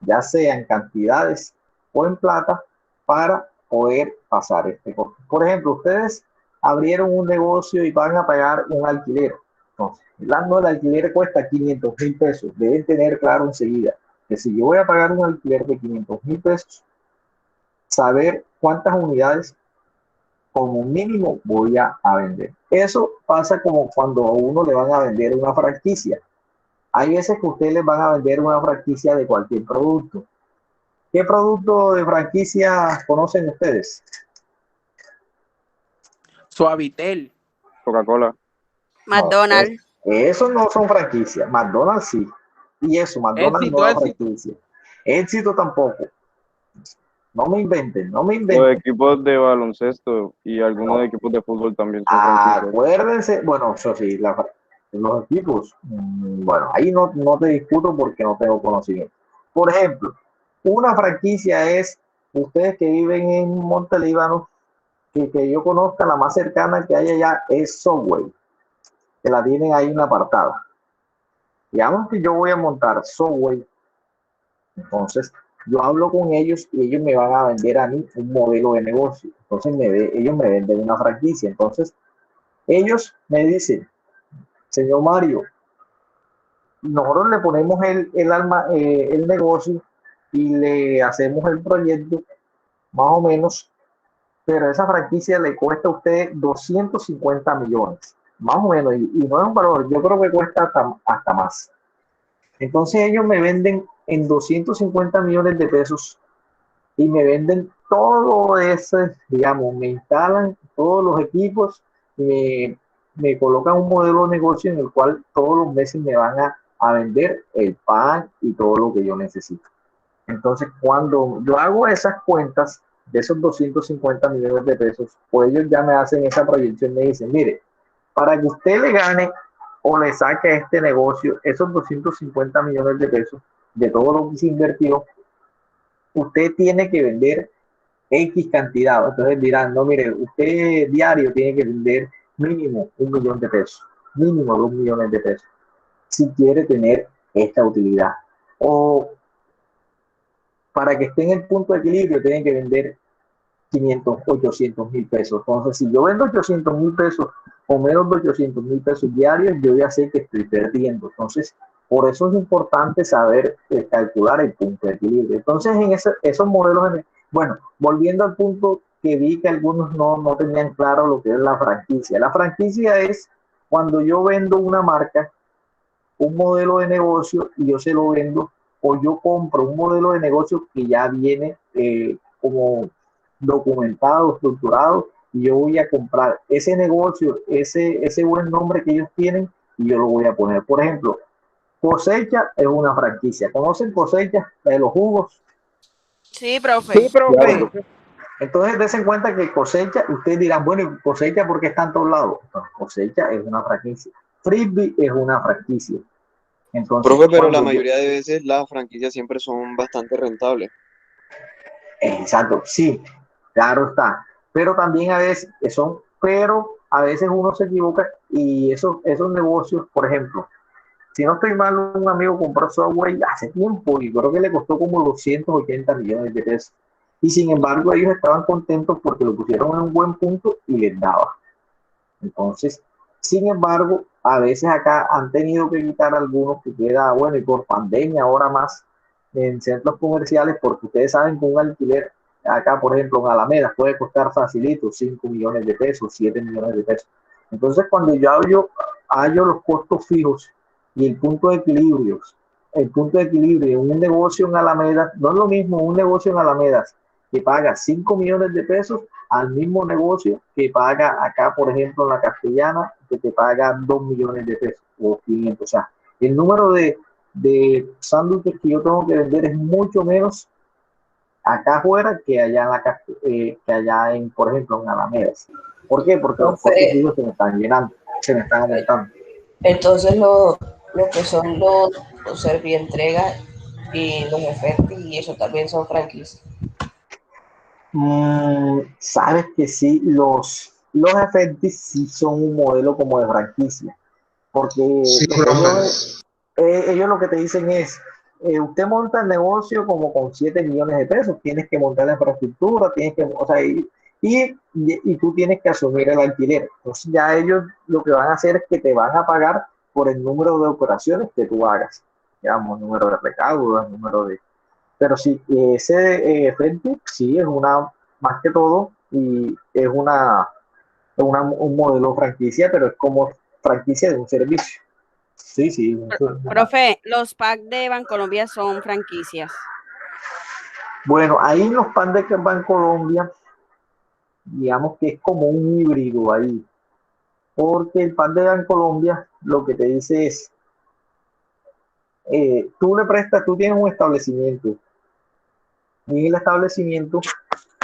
ya sea en cantidades o en plata, para poder pasar este costo. Por ejemplo, ustedes abrieron un negocio y van a pagar un alquiler. Entonces, el alquiler cuesta 500.000 pesos. Deben tener claro enseguida que si yo voy a pagar un alquiler de 500.000 pesos, saber cuántas unidades como mínimo voy a vender. Eso pasa como cuando a uno le van a vender una franquicia. Hay veces que ustedes les van a vender una franquicia de cualquier producto. ¿Qué producto de franquicia conocen ustedes? Suavitel. Coca-Cola. McDonald's. Eso no son franquicias. McDonald's sí. Y eso, McDonald's no es franquicia. Éxito tampoco. No me inventen. Los equipos de baloncesto y algunos equipos de fútbol también son franquicias. Acuérdense, bueno, eso sí, los equipos, bueno, ahí no te discuto porque no tengo conocimiento. Por ejemplo, una franquicia es, ustedes que viven en Montelíbano, que yo conozca, la más cercana que hay allá es Subway, que la tienen ahí en apartada. Digamos que yo voy a montar Subway, entonces yo hablo con ellos y ellos me van a vender a mí un modelo de negocio. Entonces ellos me venden una franquicia. Entonces ellos me dicen, señor Mario, nosotros le ponemos el negocio y le hacemos el proyecto más o menos, pero esa franquicia le cuesta a usted 250 millones, más o menos, y no es un valor, yo creo que cuesta hasta más. Entonces ellos me venden en 250 millones de pesos y me venden todo ese, digamos, me instalan todos los equipos, me colocan un modelo de negocio en el cual todos los meses me van a vender el pan y todo lo que yo necesito. Entonces, cuando yo hago esas cuentas de esos 250 millones de pesos, pues ellos ya me hacen esa proyección y me dicen, mire, para que usted le gane o le saque a este negocio esos 250 millones de pesos de todo lo que se invirtió, usted tiene que vender X cantidad. Entonces dirán, no, mire, usted diario tiene que vender mínimo 1 millón de pesos, mínimo 2 millones de pesos, si quiere tener esta utilidad. O para que esté en el punto de equilibrio, tienen que vender 500, 800 mil pesos. Entonces, si yo vendo 800 mil pesos o menos de 800 mil pesos diarios, yo ya sé que estoy perdiendo. Entonces, por eso es importante saber calcular el punto de equilibrio. Entonces, en esos modelos, bueno, volviendo al punto que vi que algunos no tenían claro lo que es la franquicia. La franquicia es cuando yo vendo una marca, un modelo de negocio, y yo se lo vendo, o yo compro un modelo de negocio que ya viene como documentado, estructurado, y yo voy a comprar ese negocio, ese buen nombre que ellos tienen, y yo lo voy a poner. Por ejemplo, Cosecha es una franquicia. ¿Conocen Cosecha de los jugos? Sí, profe. Sí, profe. Entonces, des en cuenta que Cosecha, ustedes dirán, bueno, Cosecha, ¿por qué está en todos lados? No, Cosecha es una franquicia. Frisbee es una franquicia. Entonces, Profe, pero la mayoría de veces las franquicias siempre son bastante rentables. Exacto, sí, claro está. Pero también a veces a veces uno se equivoca y esos negocios, por ejemplo, si no estoy mal, un amigo compró Subway hace tiempo y creo que le costó como 280 millones de pesos. Y sin embargo, ellos estaban contentos porque lo pusieron en un buen punto y les daba. Entonces, sin embargo, a veces acá han tenido que quitar algunos que queda, bueno, y por pandemia ahora más en centros comerciales, porque ustedes saben que un alquiler acá, por ejemplo, en Alameda puede costar facilito 5 millones de pesos, 7 millones de pesos. Entonces, cuando yo hallo los costos fijos y el punto de equilibrio en un negocio en Alameda, no es lo mismo un negocio en Alameda que paga 5 millones de pesos al mismo negocio que paga acá, por ejemplo, en la Castellana, que te paga 2 millones de pesos o 500. O sea, el número de sándwiches que yo tengo que vender es mucho menos acá afuera que allá que allá por ejemplo, en Alameda. ¿Por qué? Porque los costos fijos se me están llenando, se me están aumentando. Entonces, lo que son los servientrega y los efectos, y eso también son franquicias. Sabes que sí, los efectos sí son un modelo como de franquicia, porque Sí, ellos lo que te dicen es, usted monta el negocio como con 7 millones de pesos, tienes que montar la infraestructura, o sea, y tú tienes que asumir el alquiler. Entonces ya ellos lo que van a hacer es que te van a pagar por el número de operaciones que tú hagas, digamos, número de recaudos, número de... Pero sí, ese Facebook sí es más que todo, y es un modelo franquicia, pero es como franquicia de un servicio. Sí, sí. Profe, los packs de Bancolombia son franquicias. Bueno, ahí los pan de Bancolombia, digamos que es como un híbrido ahí, porque el pan de Bancolombia lo que te dice es, tú tienes un establecimiento, y en el establecimiento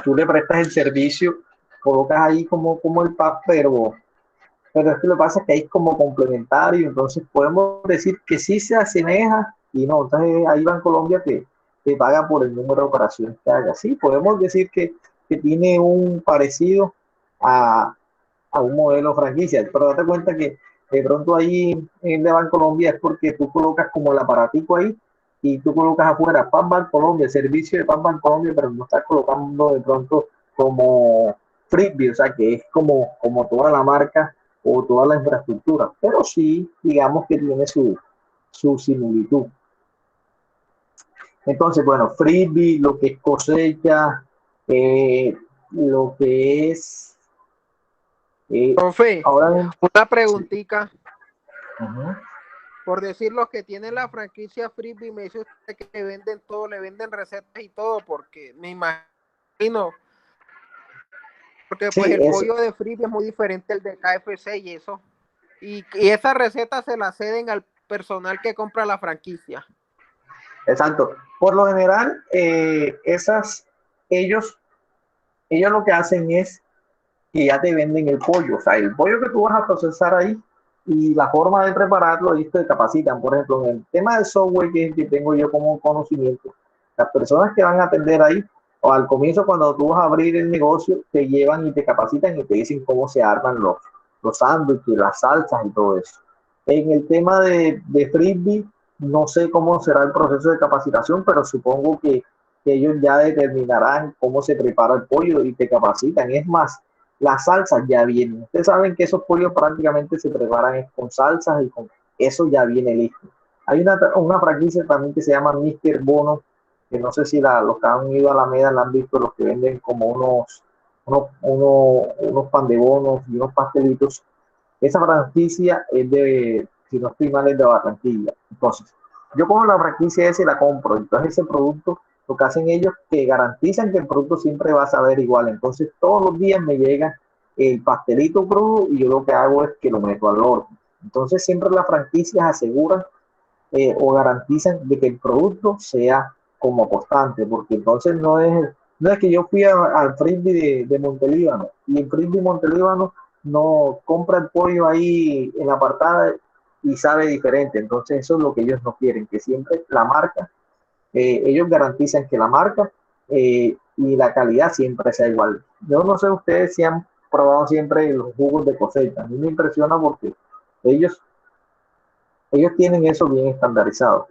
tú le prestas el servicio, colocas ahí como el pack, pero es que lo que pasa es que hay como complementario, entonces podemos decir que sí se asemeja y no. Entonces ahí Bancolombia te paga por el número de operaciones que haga. Sí, podemos decir que tiene un parecido a un modelo franquicia, pero date cuenta que de pronto ahí en de Bancolombia es porque tú colocas como el aparatico ahí y tú colocas afuera Pan Bancolombia, servicio de Pan Bancolombia, pero no estás colocando de pronto como Frisbee, o sea que es como toda la marca o toda la infraestructura, pero sí, digamos que tiene su similitud. Entonces, bueno, Frisbee, lo que es Cosecha, lo que es... Profe, ahora, una preguntita. uh-huh. Por decir, los que tienen la franquicia Frisbee, me dice usted que le venden todo, le venden recetas y todo, porque me imagino... Porque pues sí, el pollo de Frisbee es muy diferente al de KFC y eso. Y esas recetas se las ceden al personal que compra la franquicia. Exacto. Por lo general, ellos lo que hacen es que ya te venden el pollo. O sea, el pollo que tú vas a procesar ahí, Y la forma de prepararlo es que te capacitan. Por ejemplo, en el tema del software que tengo yo como conocimiento, las personas que van a atender ahí, o al comienzo cuando tú vas a abrir el negocio, te llevan y te capacitan y te dicen cómo se arman los sándwiches, las salsas y todo eso. En el tema de Frisbee, no sé cómo será el proceso de capacitación, pero supongo que ellos ya determinarán cómo se prepara el pollo y te capacitan. Es más, las salsas ya vienen. Ustedes saben que esos pollos prácticamente se preparan con salsas y con eso ya viene listo. Hay una franquicia también que se llama Mr. Bono, que no sé si los que han ido a la Alameda la han visto, los que venden como unos pan de bonos y unos pastelitos. Esa franquicia es de, si no estoy mal, es de Barranquilla. Entonces, yo cojo la franquicia esa y la compro. Entonces, ese producto, lo que hacen ellos, que garantizan que el producto siempre va a saber igual. Entonces, todos los días me llega el pastelito crudo y yo lo que hago es que lo meto al horno. Entonces, siempre las franquicias aseguran o garantizan de que el producto sea como constante, porque entonces no es que yo fui al Frisbee de Montelíbano y el Frisbee Montelíbano no compra el pollo ahí en la apartada y sabe diferente. Entonces eso es lo que ellos no quieren, que siempre la marca, ellos garantizan que la marca y la calidad siempre sea igual. Yo no sé ustedes si han probado siempre los jugos de cosecha. A mí me impresiona porque ellos tienen eso bien estandarizado.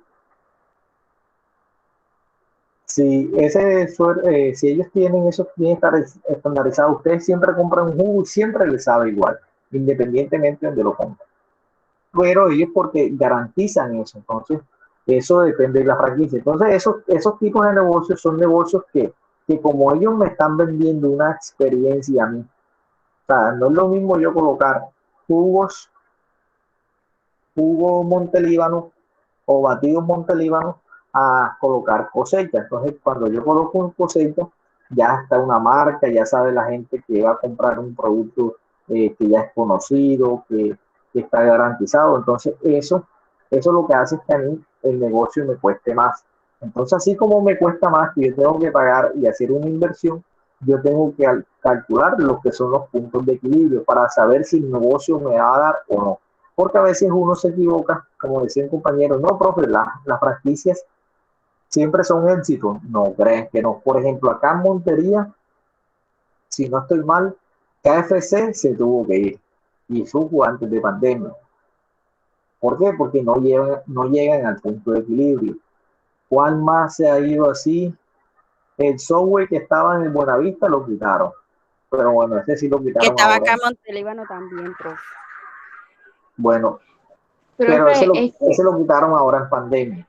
Si ellos tienen eso bien estandarizado, ustedes siempre compran un jugo y siempre les sabe igual, independientemente de donde lo compren. Pero ellos porque garantizan eso, entonces eso depende de la franquicia. Entonces esos tipos de negocios son negocios que como ellos me están vendiendo una experiencia a mí, o sea, no es lo mismo yo colocar jugo Montelíbano o batidos Montelíbano a colocar cosecha. Entonces, cuando yo coloco un cosecha, ya está una marca, ya sabe la gente que va a comprar un producto que ya es conocido, que está garantizado. Entonces, eso lo que hace es que a mí el negocio me cueste más. Entonces, así como me cuesta más que yo tengo que pagar y hacer una inversión, yo tengo que calcular lo que son los puntos de equilibrio para saber si el negocio me va a dar o no. Porque a veces uno se equivoca, como decía un compañero, no, profe, las franquicias siempre son éxitos. No, creen que no. Por ejemplo, acá en Montería, si no estoy mal, KFC se tuvo que ir. Y eso fue antes de pandemia. ¿Por qué? Porque no llegan al punto de equilibrio. ¿Cuál más se ha ido así? El software que estaba en el Buenavista lo quitaron. Pero bueno, ese sí lo Que quitaron estaba ahora. acá en Montelíbano también, profe. Bueno, pero Profe, ese lo quitaron ahora en pandemia.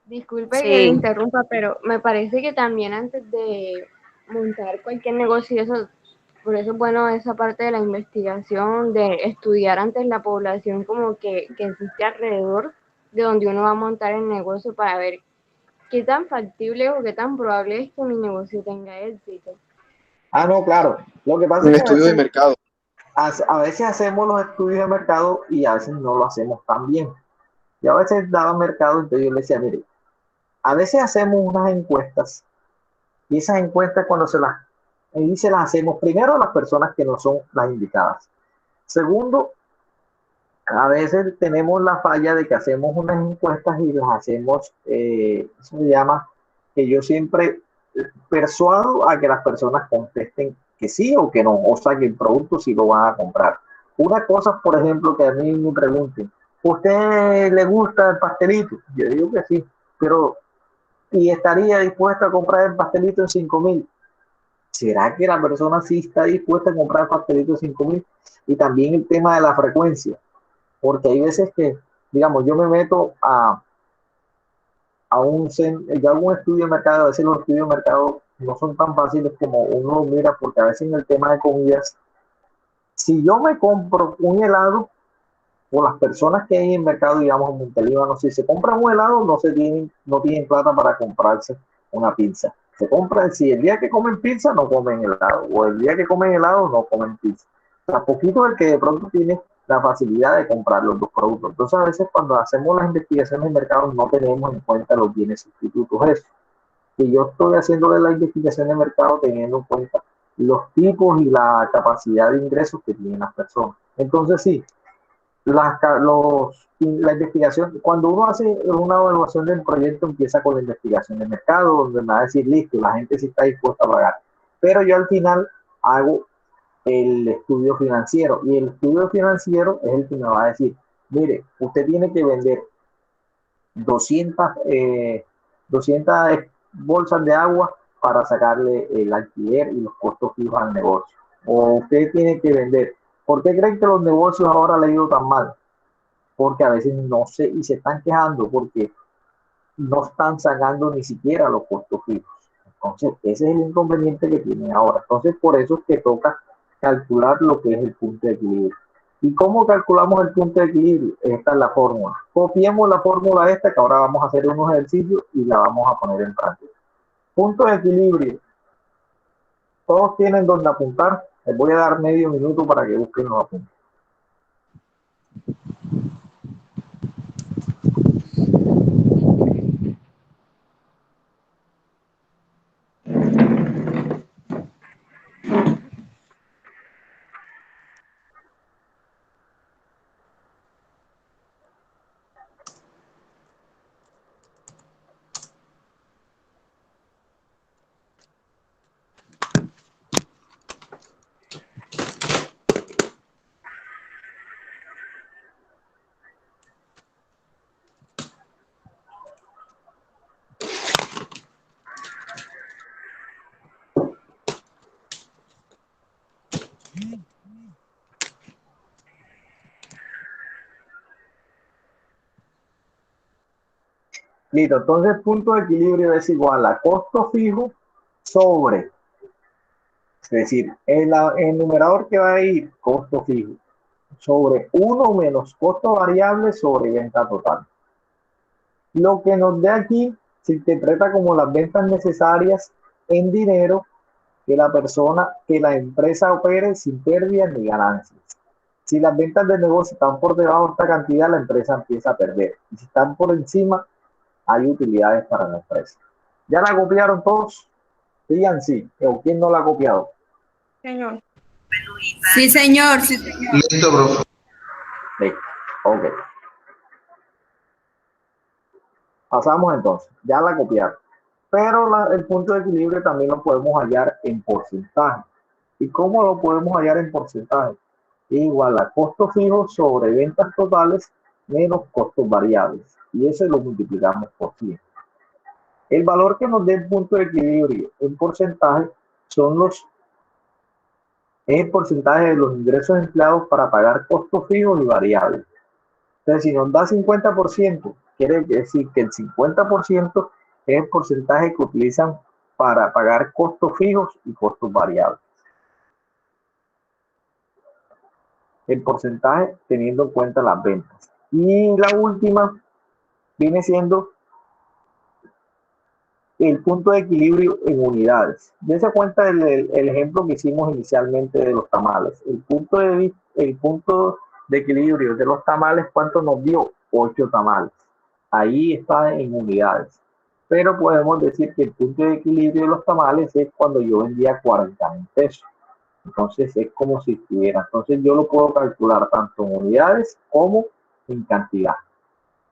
disculpe que le Sí. interrumpa, pero me parece que también antes de montar cualquier negocio, por eso es bueno esa parte de la investigación, de estudiar antes la población como que existe alrededor de donde uno va a montar el negocio para ver qué tan factible o qué tan probable es que mi negocio tenga éxito. Ah, no, claro. Lo que pasa Un es que estudio de mercado. a veces hacemos los estudios de mercado y a veces no lo hacemos tan bien. Y a veces daba mercado, entonces yo le decía, mire, a veces hacemos unas encuestas y esas encuestas cuando se las hacemos primero a las personas que no son las indicadas. Segundo, a veces tenemos la falla de que hacemos unas encuestas y las hacemos, eso se llama, que yo siempre persuado a que las personas contesten que sí o que no, o sea que el producto sí lo van a comprar. Una cosa, por ejemplo, que a mí me pregunten, ¿usted le gusta el pastelito? Yo digo que sí, pero ¿y estaría dispuesta a comprar el pastelito en 5,000? ¿Será que la persona sí está dispuesta a comprar el pastelito en 5,000? Y también el tema de la frecuencia, porque hay veces que, digamos, yo me meto yo hago un estudio de mercado. A veces los estudios de mercado no son tan fáciles como uno mira, porque a veces en el tema de comidas, si yo me compro un helado, o las personas que hay en el mercado, digamos en Montelíbano, si se compran un helado, no tienen plata para comprarse una pizza. Se compran, si el día que comen pizza, no comen helado, o el día que comen helado, no comen pizza. O sea, poquito el que de pronto tiene la facilidad de comprar los dos productos. Entonces, a veces cuando hacemos las investigaciones de mercado, no tenemos en cuenta los bienes sustitutos. Eso. Y yo estoy haciéndole la investigación de mercado teniendo en cuenta los tipos y la capacidad de ingresos que tienen las personas. Entonces, sí, la investigación, cuando uno hace una evaluación del proyecto, empieza con la investigación de mercado, donde me va a decir, listo, la gente sí está dispuesta a pagar. Pero yo al final hago el estudio financiero, y el estudio financiero es el que me va a decir, mire, usted tiene que vender 200, 200 bolsas de agua para sacarle el alquiler y los costos fijos al negocio. O usted tiene que vender. ¿Por qué creen que los negocios ahora le han ido tan mal? Porque a veces no sé, y se están quejando porque no están sacando ni siquiera los costos fijos. Entonces, ese es el inconveniente que tienen ahora. Entonces, por eso es que toca calcular lo que es el punto de equilibrio. ¿Y cómo calculamos el punto de equilibrio? Esta es la fórmula. Copiemos la fórmula esta, que ahora vamos a hacer unos ejercicios y la vamos a poner en práctica. Punto de equilibrio. Todos tienen donde apuntar. Les voy a dar medio minuto para que busquen los apuntes. Listo, entonces punto de equilibrio es igual a costo fijo sobre, es decir, el numerador que va a ir costo fijo sobre 1 menos costo variable sobre venta total. Lo que nos dé aquí se interpreta como las ventas necesarias en dinero que la empresa opere sin pérdidas ni ganancias. Si las ventas del negocio están por debajo de esta cantidad, la empresa empieza a perder. Y si están por encima, hay utilidades para la empresa. ¿Ya la copiaron todos? Digan sí. ¿O quién no la ha copiado? Señor. Sí, señor. Sí, señor. Listo, profe. Sí. Ok. Pasamos entonces. Ya la copiaron. Pero el punto de equilibrio también lo podemos hallar en porcentaje. ¿Y cómo lo podemos hallar en porcentaje? Igual a costo fijo sobre ventas totales menos costos variables. Y eso lo multiplicamos por 100. El valor que nos dé el punto de equilibrio en porcentaje es el porcentaje de los ingresos empleados para pagar costos fijos y variables. Entonces, si nos da 50%, quiere decir que el 50% es el porcentaje que utilizan para pagar costos fijos y costos variables. El porcentaje teniendo en cuenta las ventas. Y la última viene siendo el punto de equilibrio en unidades. Dense cuenta del ejemplo que hicimos inicialmente de los tamales. El punto de equilibrio de los tamales, ¿cuánto nos dio? 8 tamales. Ahí está en unidades. Pero podemos decir que el punto de equilibrio de los tamales es cuando yo vendía 40,000 pesos. Entonces es como si estuviera. Entonces yo lo puedo calcular tanto en unidades como en cantidad.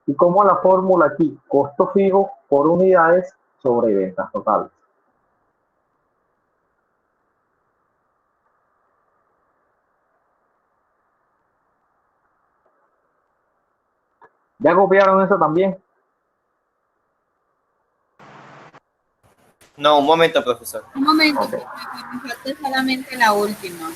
Y como la fórmula aquí, costo fijo por unidades sobre ventas totales. ¿Ya copiaron eso también? No, un momento, profesor. Un momento, Okay. me falta solamente la última.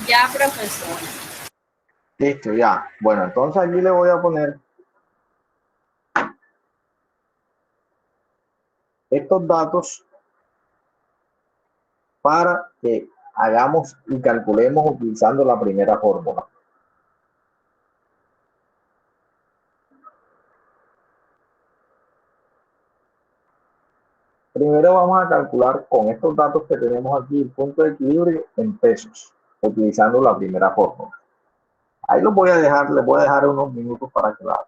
Ya, profesor. Listo, ya. Bueno, entonces aquí le voy a poner estos datos para que hagamos y calculemos utilizando la primera fórmula. Primero vamos a calcular con estos datos que tenemos aquí el punto de equilibrio en pesos, utilizando la primera fórmula. Ahí los voy a dejar, les voy a dejar unos minutos para que la hagan.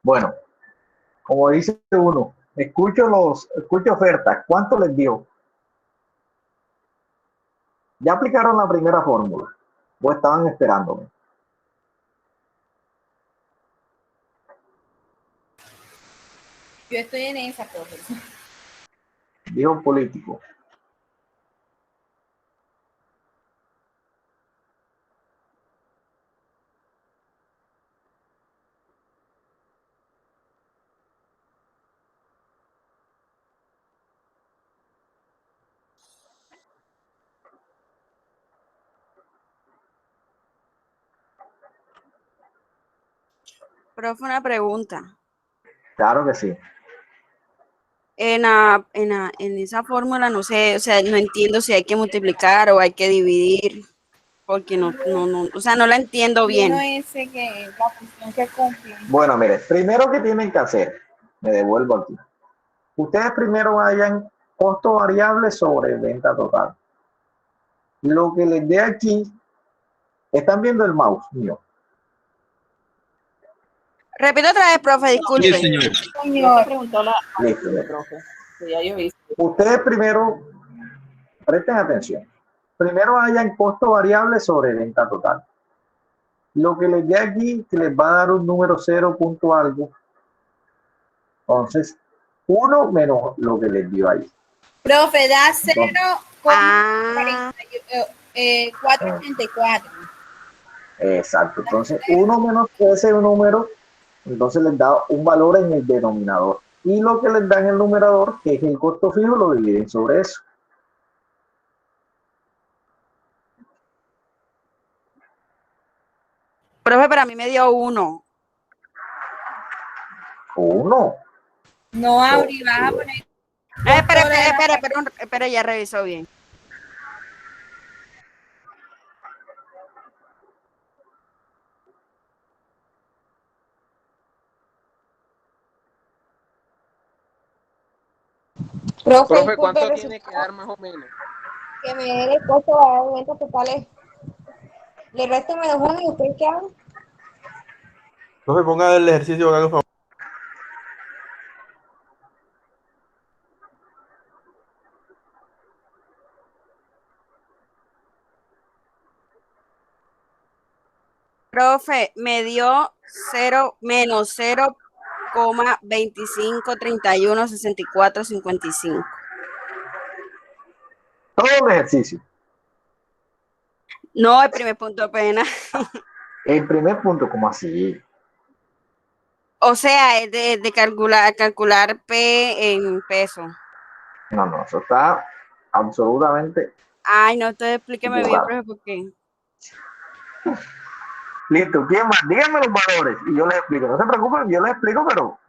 Bueno, como dice uno, escucho ofertas. ¿Cuánto les dio? ¿Ya aplicaron la primera fórmula? ¿O estaban esperándome? Yo estoy en esa, profesor. Dijo un político. Profe, una pregunta. Claro que sí. En esa fórmula no sé, o sea, no entiendo si hay que multiplicar o hay que dividir, porque o sea, no la entiendo bien. Uno ese que la función que cumple. Bueno, mire, primero que tienen que hacer, me devuelvo aquí. Ustedes primero vayan costo variable sobre venta total. Lo que les dé aquí, están viendo el mouse mío. Repito otra vez, profe, disculpe. Sí, señor. Señor. Listo. Profe. Ya yo hice. Ustedes primero, presten atención. Primero vayan costo variable sobre venta total. Lo que les dé aquí, que les va a dar un número 0 punto algo. Entonces, 1 menos lo que les dio ahí. Profe, da 484. Exacto. Entonces, 1 menos ese número, entonces les da un valor en el denominador. Y lo que les da en el numerador, que es el costo fijo, lo dividen sobre eso. Profe, para mí me dio 1. 1. No, Auri, vas a poner. Espera, ya revisó bien. Profe, ¿cuánto tiene que dar más o menos? Que me dé el costo de aumentos totales. Le resto menos 1 y ustedes qué hagan. Profe, ponga el ejercicio, haga el favor. Profe, me dio 0 menos 0,25316455. Todo el ejercicio. No, el primer punto apenas. El primer punto, ¿cómo así? O sea, es de calcular P en peso. No, eso está absolutamente. Ay, no, entonces explíqueme bien, equivocado. profe, ¿por qué? Listo, ¿quién más? Díganme los valores y yo les explico. No se preocupen, yo les explico, pero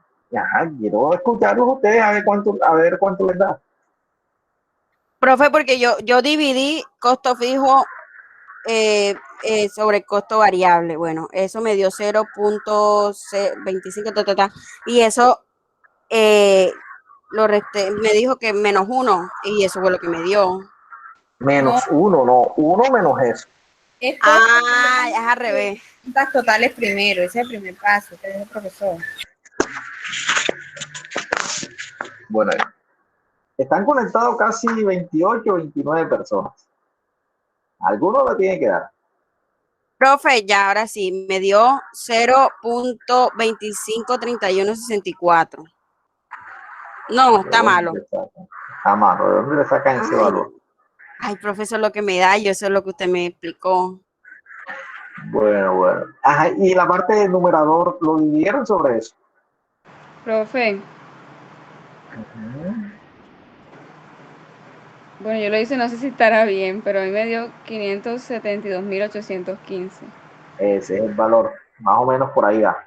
quiero escucharlos ustedes a ver cuánto les da. Profe, porque yo dividí costo fijo sobre costo variable. Bueno, eso me dio 0,25, y eso lo resté, me dijo que menos 1, y eso fue lo que me dio. Menos 1, no, 1 menos eso. Es al revés. Cuentas totales primero, ese es el primer paso, que es el profesor. Bueno, están conectados casi 28, 29 personas. Alguno lo tiene que dar. Profe, ya ahora sí, me dio 0,253164. No, está malo. Está malo, ¿de dónde le sacan ese valor? Ay, profesor, lo que me da, yo sé lo que usted me explicó. Bueno. Ajá, y la parte del numerador, ¿lo dividieron sobre eso? Profe. Bueno, yo lo hice, no sé si estará bien, pero a mí me dio 572.815. Ese es el valor, más o menos por ahí va.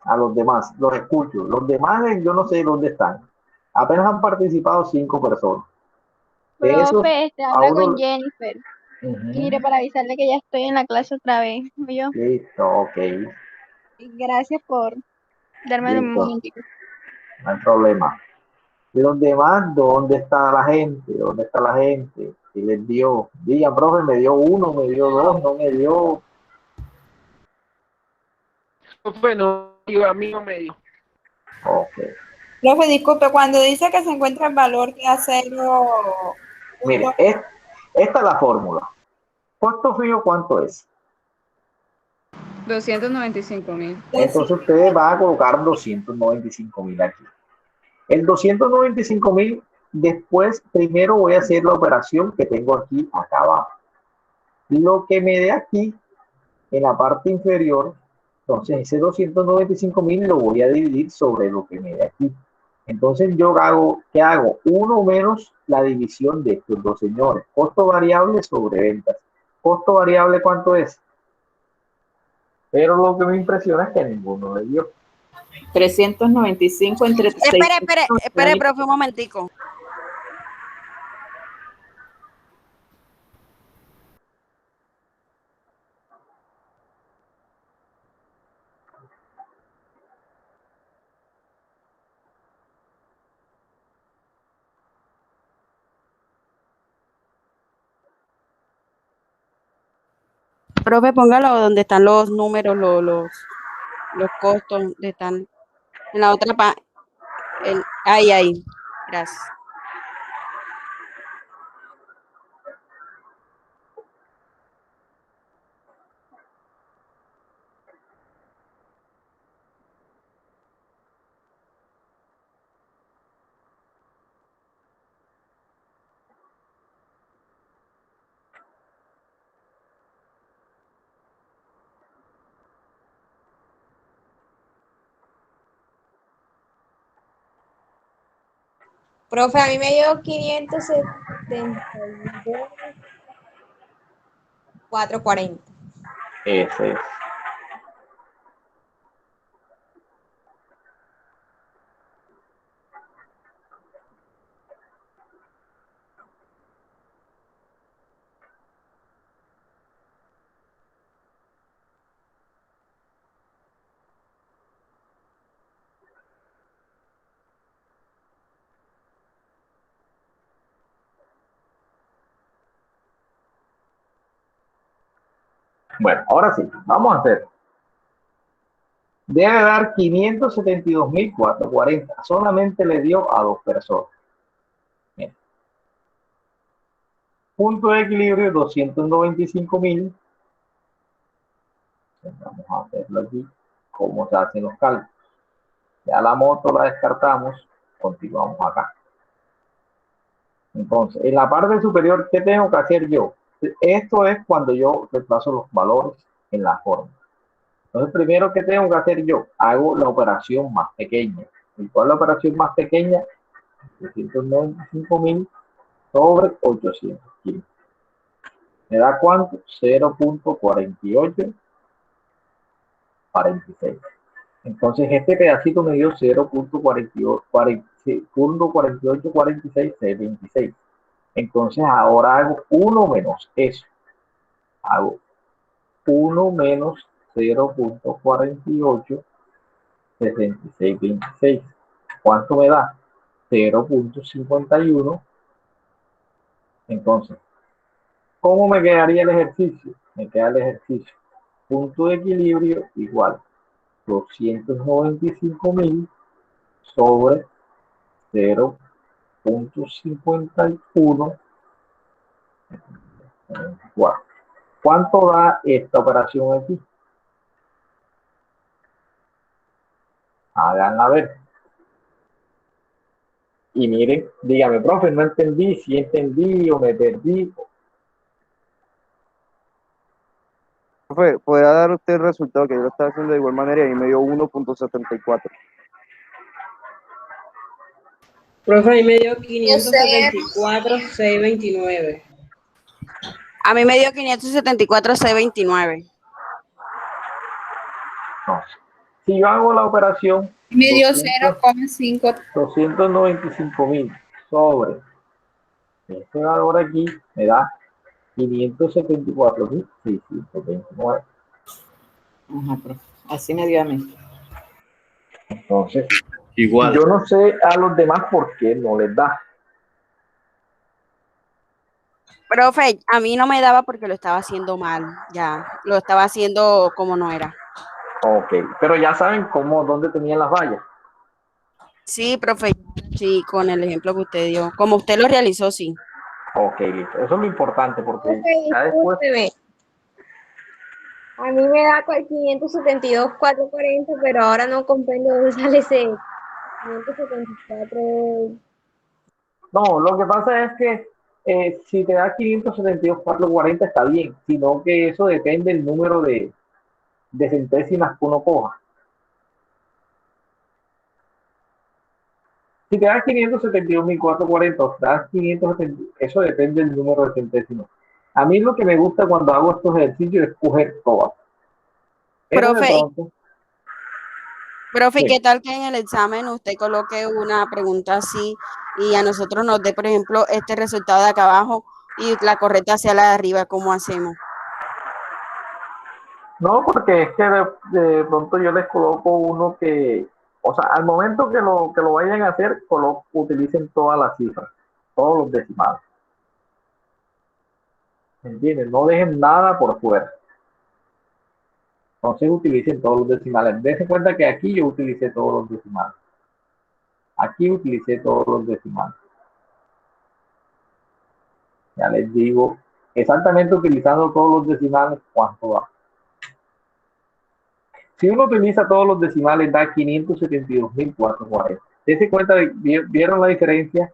A los demás, los escucho. Los demás, yo no sé dónde están. Apenas han participado 5 personas. Profe, habla uno... con Jennifer. Mire, para avisarle que ya estoy en la clase otra vez. ¿Yo? Listo, ok. Gracias por darme un momentito. No hay problema. Y los demás, ¿dónde está la gente? ¿Dónde está la gente? Y les dio, digan, profe, me dio 1, me dio 2, no me dio. Bueno, a mí no me dio. Ok. Profe, disculpe, cuando dice que se encuentra el valor de acero. Mire, esta es la fórmula. ¿Costo fijo cuánto es? 295.000. Entonces usted va a colocar 295.000 aquí. El 295.000, después, primero voy a hacer la operación que tengo aquí, acá abajo. Lo que me dé aquí, en la parte inferior, entonces ese 295.000 lo voy a dividir sobre lo que me dé aquí. Entonces yo hago, ¿qué hago? 1 menos la división de estos dos señores. Costo variable sobre ventas. ¿Costo variable cuánto es? Pero lo que me impresiona es que ninguno le dio. 395 entre Espere, profe, un momentico. Profe, póngalo donde están los números, los costos, donde están en la otra página. Ahí. Gracias. Profe, a mí me dio 572,440. Ese es. Bueno, ahora sí, vamos a hacer. Debe dar 572.440. Solamente le dio a 2 personas. Bien. Punto de equilibrio 295.000. Vamos a hacerlo aquí. ¿Cómo se hacen los cálculos? Ya la moto la descartamos. Continuamos acá. Entonces, en la parte superior, ¿qué tengo que hacer yo? Esto es cuando yo reemplazo los valores en la fórmula. Entonces, primero, ¿qué tengo que hacer yo? Hago la operación más pequeña. ¿Y cuál es la operación más pequeña? 295.000 sobre 815. ¿Me da cuánto? 0.4846. Entonces, este pedacito me dio 0.484626. Entonces, ahora hago 1 menos eso. Hago 1 menos 0.486626. ¿Cuánto me da? 0.51. Entonces, ¿cómo me quedaría el ejercicio? Me queda el ejercicio. Punto de equilibrio igual 295.000 sobre 0.51. ¿Cuánto da esta operación aquí? Háganla ver. Y miren, dígame, profe, no entendí, si entendí o me perdí. Profe, ¿podría dar usted el resultado que yo lo estaba haciendo de igual manera y me dio 1.74? Profe, a mí me dio 574,629. A mí me dio 574,629. No. Si yo hago la operación, Me dio 0,5. 295.000 sobre este valor aquí me da 574.629. Ajá, profe. Así me dio a mí. Entonces, igual. Yo no sé a los demás por qué no les da. Profe, a mí no me daba porque lo estaba haciendo mal, ya, lo estaba haciendo como no era. Ok, pero ya saben dónde tenían las vallas. Sí, profe, sí, con el ejemplo que usted dio, como usted lo realizó, sí. Ok, listo. Eso es lo importante porque Profe, ya después... discúlpeme. A mí me da 572, 440, pero ahora no comprendo dónde sale ese 574. No, lo que pasa es que si te da 572, 440 está bien, sino que eso depende del número de centésimas que uno coja. Si te das 572.440 o te das 570, eso depende del número de centésimas. A mí lo que me gusta cuando hago estos ejercicios es coger todas. Pero de Profe, pronto, profe, ¿y sí. qué tal que en el examen usted coloque una pregunta así y a nosotros nos dé, por ejemplo, este resultado de acá abajo y la correcta hacia la de arriba? ¿Cómo hacemos? No, porque es que de pronto yo les coloco uno que, o sea, al momento que lo vayan a hacer, utilicen todas las cifras, todos los decimales. ¿Entienden? No dejen nada por fuera. Entonces utilicen todos los decimales. Dense cuenta que aquí yo utilicé todos los decimales. Aquí utilicé todos los decimales. Ya les digo, exactamente utilizando todos los decimales, ¿cuánto da? Si uno utiliza todos los decimales, da 572.440. Dense cuenta, ¿vieron la diferencia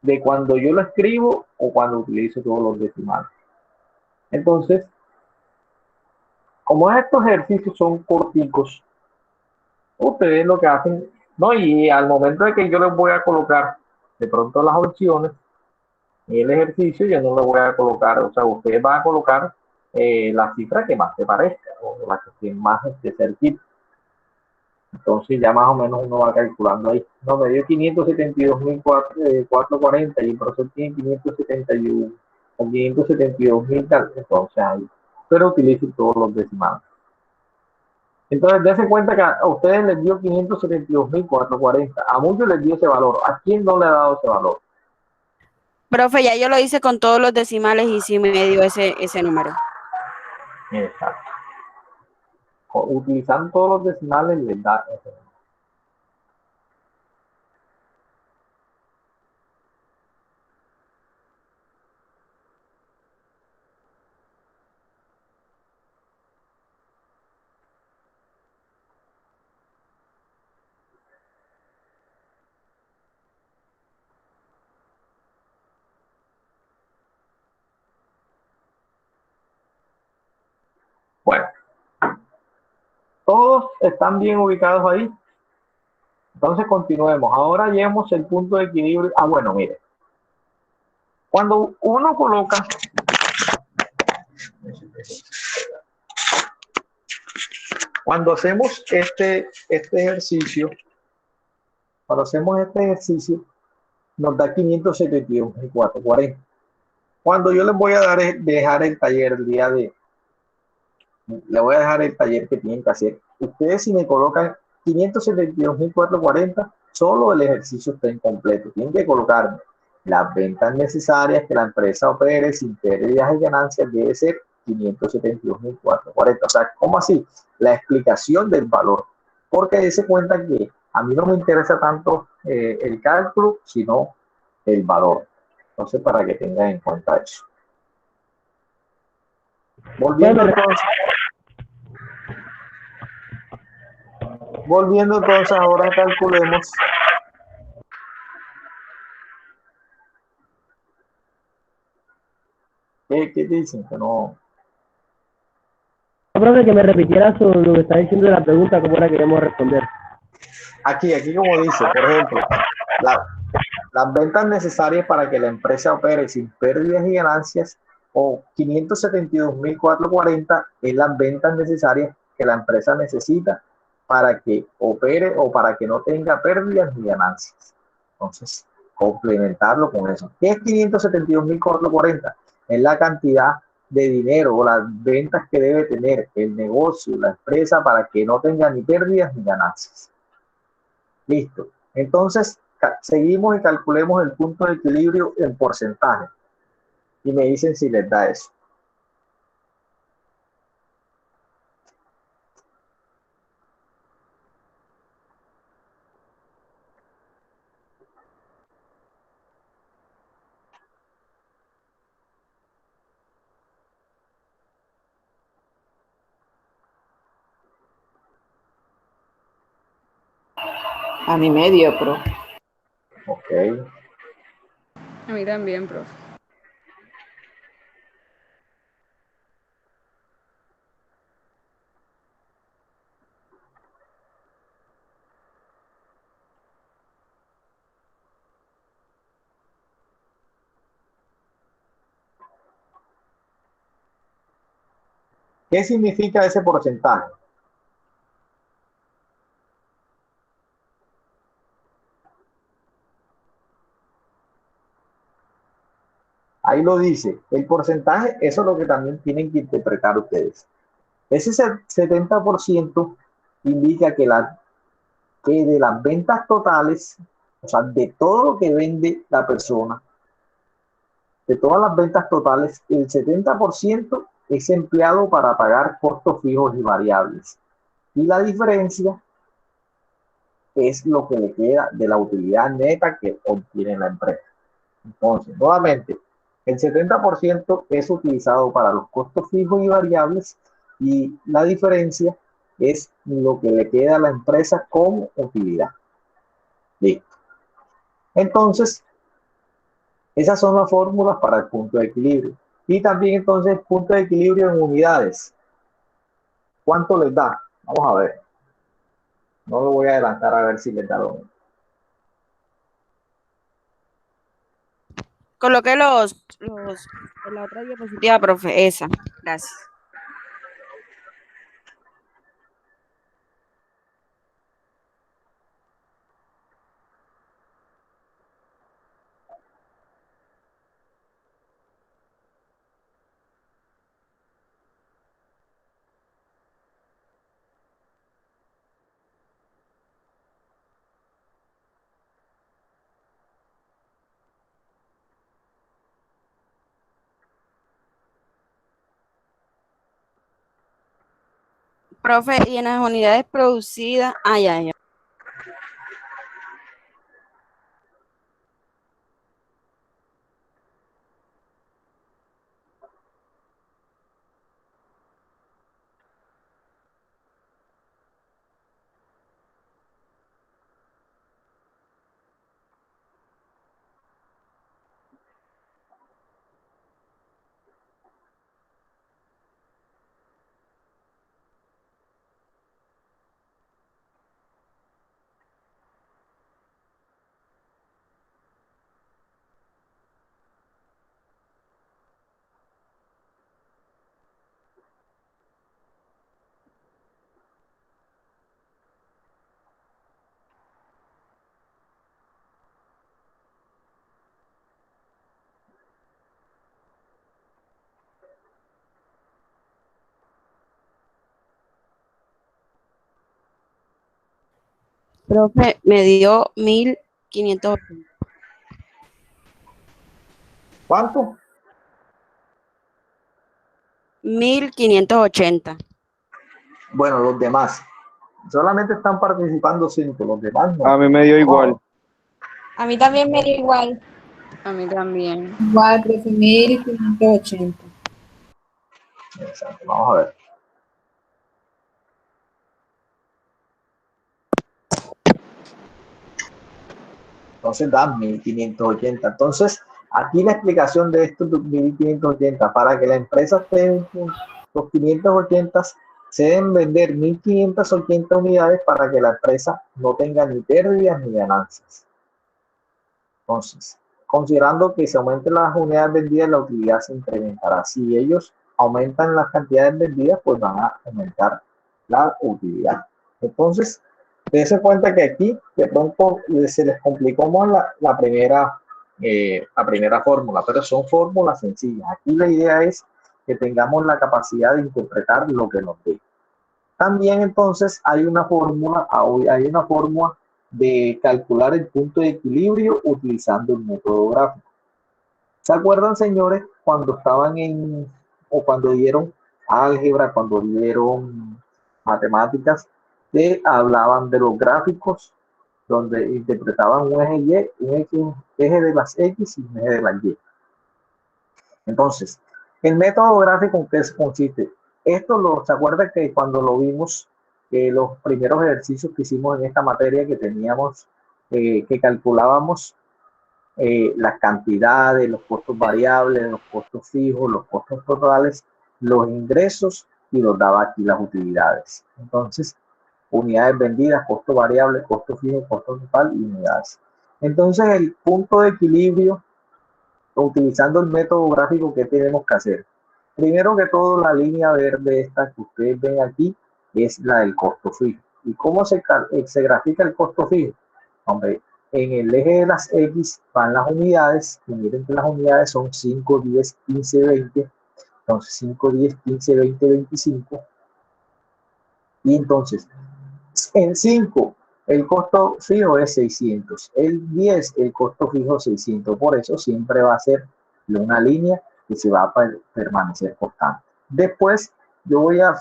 de cuando yo lo escribo o cuando utilizo todos los decimales? Entonces, como estos ejercicios son corticos, ustedes lo que hacen, no, y al momento de que yo les voy a colocar de pronto las opciones en el ejercicio, yo no le voy a colocar, o sea, ustedes van a colocar la cifra que más te parezca o la que más esté cerquita. Entonces ya más o menos uno va calculando ahí. No, me dio 572.440 y el profesor tiene 571 o 572.000 tal. Entonces ahí, pero utilicen todos los decimales. Entonces, dense cuenta que a ustedes les dio 572.440. A muchos les dio ese valor. ¿A quién no le ha dado ese valor? Profe, ya yo lo hice con todos los decimales y sí me dio ese número. Exacto. Utilizando todos los decimales les da ese número. Bueno, todos están bien ubicados ahí. Entonces continuemos. Ahora llevemos el punto de equilibrio. Ah, bueno, mire. Cuando uno coloca, cuando hacemos este ejercicio, nos da 571.440. Cuando yo les voy a dejar el taller el día de, le voy a dejar el taller que tienen que hacer. Ustedes si me colocan 572.440, solo el ejercicio está incompleto. Tienen que colocarme las ventas necesarias que la empresa opere sin pérdidas y ganancias debe ser 572.440. O sea, ¿cómo así? La explicación del valor. Porque dése cuenta que a mí no me interesa tanto el cálculo, sino el valor. Entonces, para que tengan en cuenta eso. Volviendo entonces, ahora calculemos. ¿Qué dicen? Que no. Profe, que me repitiera lo que está diciendo de la pregunta, cómo era que íbamos a responder. Aquí como dice, por ejemplo, las ventas necesarias para que la empresa opere sin pérdidas y ganancias, o 572.440 es las ventas necesarias que la empresa necesita para que opere o para que no tenga pérdidas ni ganancias. Entonces, complementarlo con eso. ¿Qué es 572.440? Es la cantidad de dinero o las ventas que debe tener el negocio, la empresa, para que no tenga ni pérdidas ni ganancias. Listo. Entonces, seguimos y calculemos el punto de equilibrio en porcentaje. y me dicen si les da eso. A mi medio, profe. Ok. A mí también, profe. ¿Qué significa ese porcentaje? Ahí lo dice, el porcentaje, eso es lo que también tienen que interpretar ustedes. Ese 70% indica que de las ventas totales, o sea, de todo lo que vende la persona, de todas las ventas totales, el 70% es empleado para pagar costos fijos y variables. Y la diferencia es lo que le queda de la utilidad neta que obtiene la empresa. Entonces, nuevamente, el 70% es utilizado para los costos fijos y variables y la diferencia es lo que le queda a la empresa como utilidad. Listo. Entonces, esas son las fórmulas para el punto de equilibrio. Y también entonces el punto de equilibrio en unidades. ¿Cuánto les da? Vamos a ver. No lo voy a adelantar a ver si les da lo mismo. Coloqué en la otra diapositiva, profe, esa. Gracias. Profe, y en las unidades producidas, ya. Profe, me dio 1580. ¿Cuánto? 1580. Bueno, los demás. Solamente están participando 5, los demás no. A mí me dio igual. A mí también me dio igual. A mí también. Igual, 13.580. Exacto, vamos a ver. Entonces da 1580. Entonces, aquí la explicación de estos 1580, para que la empresa esté los 580, se deben vender 1580 unidades para que la empresa no tenga ni pérdidas ni ganancias. Entonces, considerando que se aumenten las unidades vendidas, la utilidad se incrementará. Si ellos aumentan las cantidades vendidas, pues van a aumentar la utilidad. Entonces, dense cuenta que aquí de pronto se les complicó más la primera fórmula, pero son fórmulas sencillas. Aquí la idea es que tengamos la capacidad de interpretar lo que nos dé. También entonces hay una fórmula de calcular el punto de equilibrio utilizando el método gráfico. ¿Se acuerdan, señores, cuando estaban o cuando dieron álgebra, cuando dieron matemáticas, que hablaban de los gráficos, donde interpretaban un eje Y, un eje de las X y un eje de las Y? Entonces, el método gráfico en qué consiste. ¿Se acuerdan que cuando lo vimos, los primeros ejercicios que hicimos en esta materia, que teníamos, que calculábamos las cantidades, los costos variables, los costos fijos, los costos totales, los ingresos, y los daba aquí las utilidades? Entonces, unidades vendidas, costo variable, costo fijo, costo total y unidades. Entonces, el punto de equilibrio, utilizando el método gráfico, ¿qué tenemos que hacer? Primero que todo, la línea verde esta que ustedes ven aquí es la del costo fijo. ¿Y cómo se grafica el costo fijo? Hombre, en el eje de las X van las unidades, y miren que las unidades son 5, 10, 15, 20. Entonces 5, 10, 15, 20, 25. Y entonces, en 5, el costo fijo es 600. El 10, el costo fijo 600. Por eso siempre va a ser una línea que se va a permanecer constante. Después, yo voy a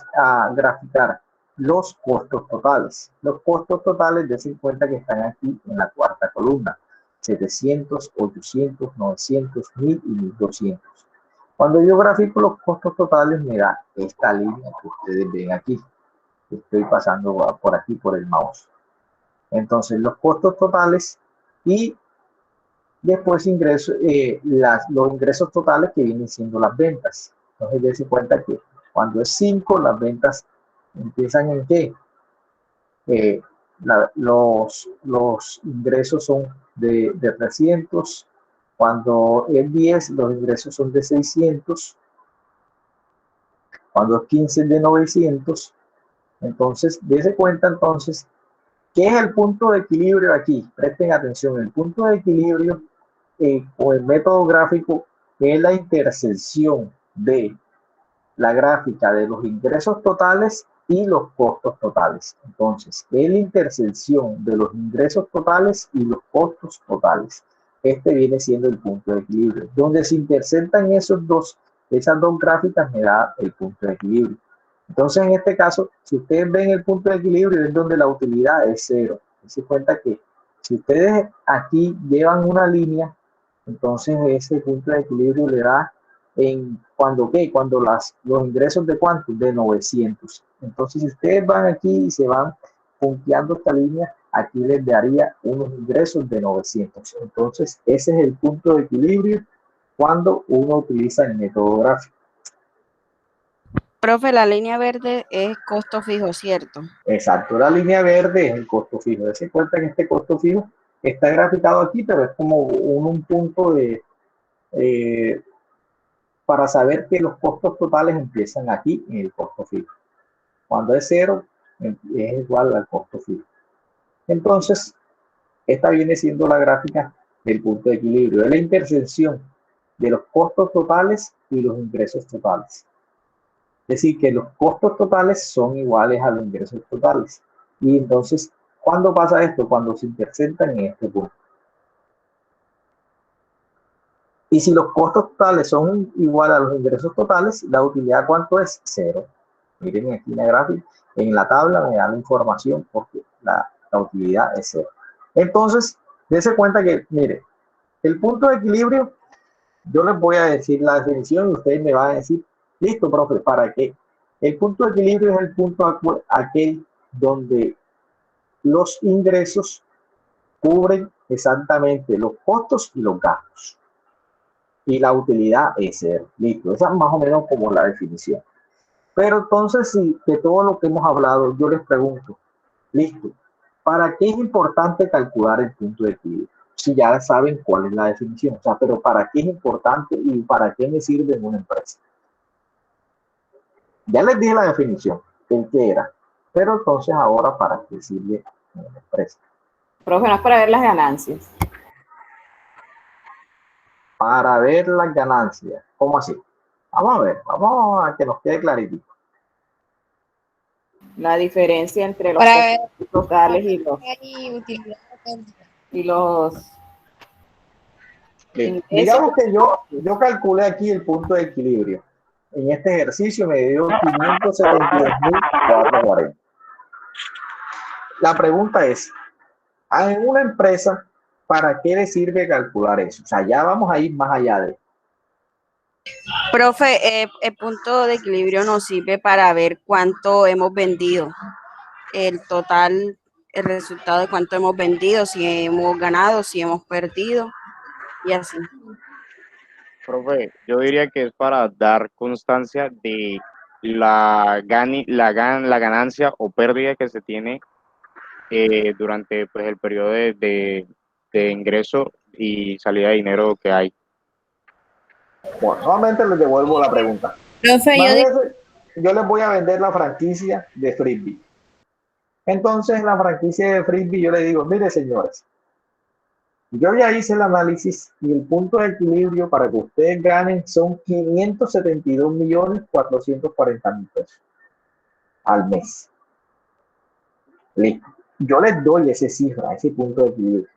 graficar los costos totales. Los costos totales, de 50 que están aquí en la cuarta columna. 700, 800, 900, 1000 y 1200. Cuando yo grafico los costos totales, me da esta línea que ustedes ven aquí. Estoy pasando por aquí por el mouse. Entonces, los costos totales y después los ingresos totales, que vienen siendo las ventas. Entonces, dense cuenta que cuando es 5, las ventas empiezan en qué? Los ingresos son de 300. Cuando es 10, los ingresos son de 600. Cuando es 15, de 900. Entonces, dése cuenta entonces, ¿qué es el punto de equilibrio aquí? Presten atención, el punto de equilibrio con el método gráfico es la intersección de la gráfica de los ingresos totales y los costos totales. Entonces, es la intersección de los ingresos totales y los costos totales. Este viene siendo el punto de equilibrio. Donde se intersectan esas dos gráficas, me da el punto de equilibrio. Entonces, en este caso, si ustedes ven el punto de equilibrio, es donde la utilidad es 0. Se cuenta que si ustedes aquí llevan una línea, entonces ese punto de equilibrio le da cuando los ingresos de ¿cuánto? De 900. Entonces, si ustedes van aquí y se van punteando esta línea, aquí les daría unos ingresos de 900. Entonces, ese es el punto de equilibrio cuando uno utiliza el método gráfico. Profe, la línea verde es costo fijo, ¿cierto? Exacto, la línea verde es el costo fijo. Dense cuenta que este costo fijo está graficado aquí, pero es como un punto para saber que los costos totales empiezan aquí en el costo fijo. Cuando es 0, es igual al costo fijo. Entonces, esta viene siendo la gráfica del punto de equilibrio, de la intersección de los costos totales y los ingresos totales. Es decir, que los costos totales son iguales a los ingresos totales. Y entonces, ¿cuándo pasa esto? Cuando se intersectan en este punto. Y si los costos totales son iguales a los ingresos totales, la utilidad, ¿cuánto es? 0. Miren aquí en la gráfica, en la tabla me da la información porque la utilidad es 0. Entonces, dense cuenta que, mire, el punto de equilibrio, yo les voy a decir la definición y ustedes me van a decir, listo, profe, ¿para qué? El punto de equilibrio es el punto aquel donde los ingresos cubren exactamente los costos y los gastos. Y la utilidad es 0. Listo, esa es más o menos como la definición. Pero entonces, si de todo lo que hemos hablado, yo les pregunto, listo, ¿para qué es importante calcular el punto de equilibrio? Si ya saben cuál es la definición. O sea, pero ¿para qué es importante y para qué me sirve en una empresa? Ya les dije la definición, el que era. Pero entonces ahora, ¿para qué sirve en una empresa? Profe, no es para ver las ganancias. Para ver las ganancias. ¿Cómo así? Vamos a ver, vamos a que nos quede clarito. La diferencia entre los costos totales y los Digamos que yo calculé aquí el punto de equilibrio. En este ejercicio me dio 572.440. La pregunta es, en una empresa, ¿para qué le sirve calcular eso? O sea, ya vamos a ir más allá de... Profe, el punto de equilibrio nos sirve para ver cuánto hemos vendido, el total, el resultado de cuánto hemos vendido, si hemos ganado, si hemos perdido y así. Profe, yo diría que es para dar constancia de la ganancia o pérdida que se tiene durante pues, el periodo de ingreso y salida de dinero que hay. Bueno, nuevamente les devuelvo la pregunta. Profe, yo les voy a vender la franquicia de Frisbee. Entonces, la franquicia de Frisbee, yo les digo, mire, señores, yo ya hice el análisis y el punto de equilibrio para que ustedes ganen son 572.440.000 pesos al mes. Listo. Yo les doy esa cifra, ese punto de equilibrio.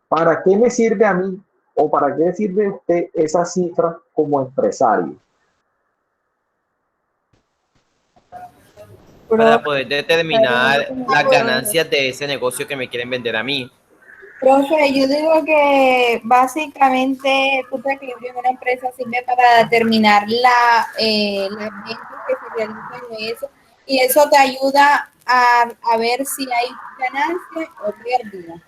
¿Para qué me sirve a mí o para qué sirve a usted esa cifra como empresario? Para poder determinar las ganancias de ese negocio que me quieren vender a mí. profe, yo digo que básicamente el punto de equilibrio en una empresa sirve para determinar las ventas que se realizan en eso, y eso te ayuda a ver si hay ganancia o pérdida.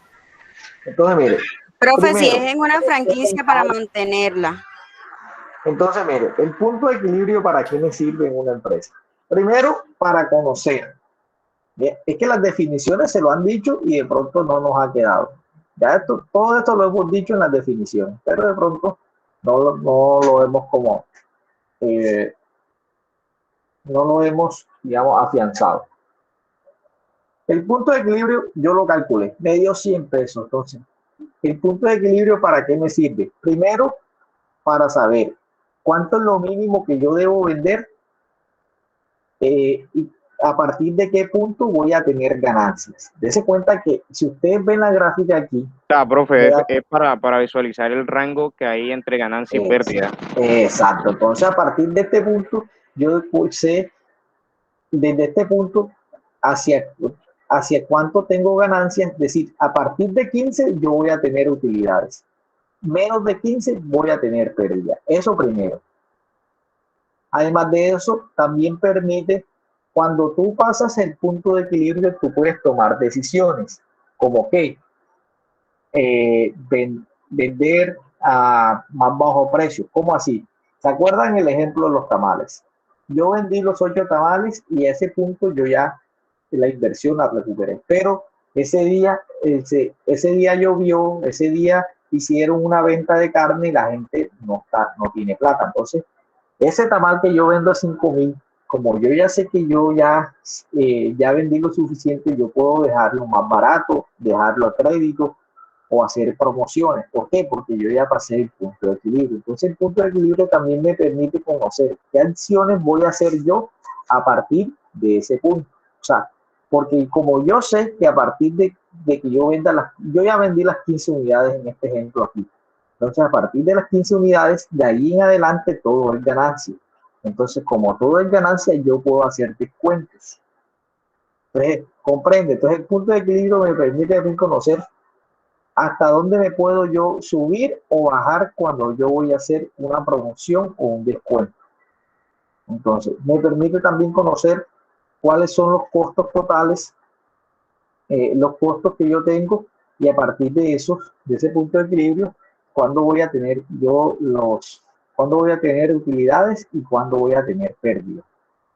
Entonces, mire. Profe, primero, si es en una franquicia para mantenerla. Entonces, mire, el punto de equilibrio, ¿para qué me sirve en una empresa? Primero, para conocer. Es que las definiciones se lo han dicho y de pronto no nos ha quedado. Ya todo esto lo hemos dicho en las definiciones, pero de pronto no lo hemos como, no lo hemos, digamos, afianzado. El punto de equilibrio yo lo calculé, me dio 100 pesos. Entonces, el punto de equilibrio, ¿para qué me sirve? Primero, para saber cuánto es lo mínimo que yo debo vender y a partir de qué punto voy a tener ganancias. Dese cuenta que si ustedes ven la gráfica aquí... Profe, es para visualizar el rango que hay entre ganancia y pérdida. Exacto. Entonces, a partir de este punto, yo sé desde este punto hacia cuánto tengo ganancias, es decir, a partir de 15 yo voy a tener utilidades. Menos de 15 voy a tener pérdida. Eso primero. Además de eso, también permite, cuando tú pasas el punto de equilibrio, tú puedes tomar decisiones, como que vender a más bajo precio. ¿Cómo así? ¿Se acuerdan el ejemplo de los tamales? Yo vendí los 8 tamales y a ese punto yo ya la inversión la recuperé. Pero ese día llovió, ese día hicieron una venta de carne y la gente no tiene plata. Entonces, ese tamal que yo vendo a 5.000, como yo ya sé que yo ya vendí lo suficiente, yo puedo dejarlo más barato, dejarlo a crédito o hacer promociones. ¿Por qué? Porque yo ya pasé el punto de equilibrio. Entonces, el punto de equilibrio también me permite conocer qué acciones voy a hacer yo a partir de ese punto. O sea, porque como yo sé que a partir de que yo ya vendí las 15 unidades en este ejemplo aquí. Entonces, a partir de las 15 unidades, de ahí en adelante todo es ganancia. Entonces, como todo es ganancia, yo puedo hacer descuentos. Entonces, comprende. Entonces, el punto de equilibrio me permite a mí conocer hasta dónde me puedo yo subir o bajar cuando yo voy a hacer una promoción o un descuento. Entonces, me permite también conocer cuáles son los costos totales, los costos que yo tengo, y a partir de ese punto de equilibrio, cuándo voy a tener utilidades y cuándo voy a tener pérdidas.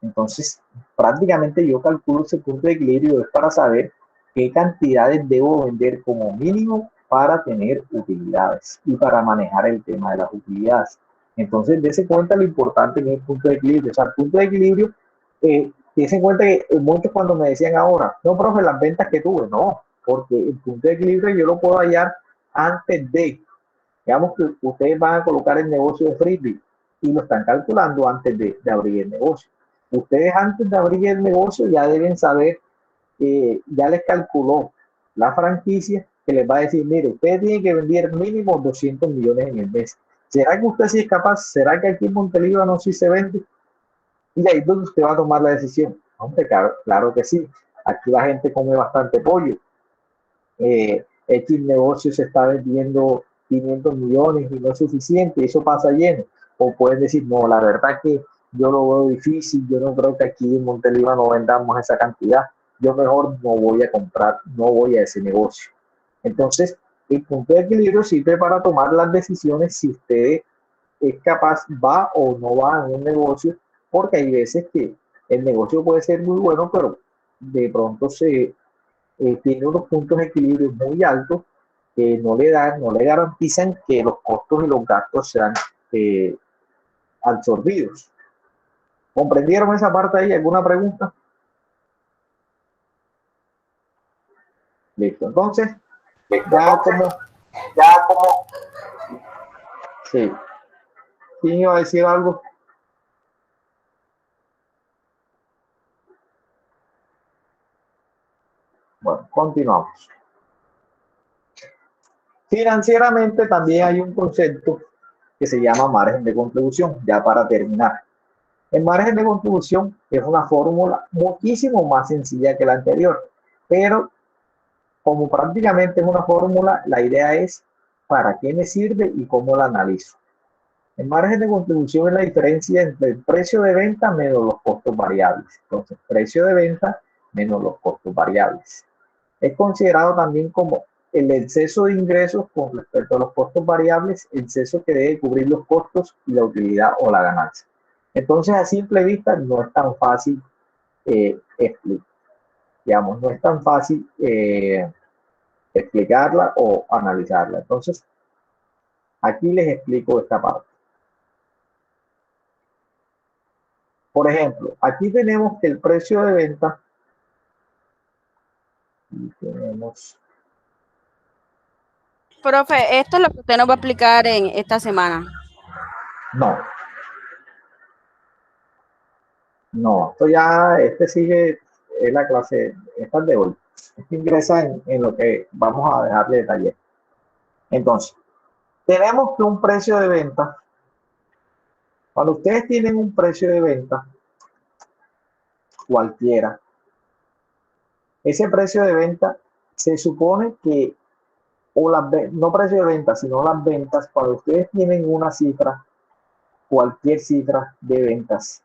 Entonces, prácticamente yo calculo ese punto de equilibrio es para saber qué cantidades debo vender como mínimo para tener utilidades y para manejar el tema de las utilidades. Entonces, dése cuenta lo importante que es el punto de equilibrio. O sea, el punto de equilibrio, dése cuenta que muchos cuando me decían ahora, no, profe, las ventas que tuve, no, porque el punto de equilibrio yo lo puedo hallar antes de, digamos que ustedes van a colocar el negocio de Frisbee y lo están calculando antes de abrir el negocio. Ustedes antes de abrir el negocio ya deben saber, ya les calculó la franquicia que les va a decir, mire, usted tiene que vender mínimo 200 millones en el mes. ¿Será que usted sí es capaz? ¿Será que aquí en Montelíbano sí se vende? Y ahí es donde usted va a tomar la decisión. Hombre, claro que sí. Aquí la gente come bastante pollo. X negocio se está vendiendo 500 millones y no es suficiente, eso pasa lleno. O pueden decir, no, la verdad que yo lo veo difícil, yo no creo que aquí en Montelíbano vendamos esa cantidad, yo mejor no voy a comprar, no voy a ese negocio. Entonces, el punto de equilibrio sirve para tomar las decisiones si usted es capaz, va o no va en un negocio, porque hay veces que el negocio puede ser muy bueno, pero de pronto tiene unos puntos de equilibrio muy altos que no le garantizan que los costos y los gastos sean absorbidos. ¿Comprendieron esa parte ahí? ¿Alguna pregunta? Listo. Entonces, ya como sí. ¿Quién iba a decir algo? Bueno, continuamos. Financieramente también hay un concepto que se llama margen de contribución, ya para terminar. El margen de contribución es una fórmula muchísimo más sencilla que la anterior, pero como prácticamente es una fórmula, la idea es para qué me sirve y cómo la analizo. El margen de contribución es la diferencia entre el precio de venta menos los costos variables. Entonces, precio de venta menos los costos variables. Es considerado también como el exceso de ingresos con respecto a los costos variables, exceso que debe cubrir los costos y la utilidad o la ganancia. Entonces, a simple vista, no es tan fácil explicar. Digamos, no es tan fácil explicarla o analizarla. Entonces, aquí les explico esta parte. Por ejemplo, aquí tenemos que el precio de venta, y tenemos... Profe, esto es lo que usted nos va a explicar en esta semana. No, esto ya, sigue, es la clase, esta es de hoy. Esto ingresa en lo que vamos a dejarle de taller. Entonces, tenemos que un precio de venta, cuando ustedes tienen un precio de venta, cualquiera, ese precio de venta se supone que, no precio de venta, sino las ventas, cuando ustedes tienen una cifra, cualquier cifra de ventas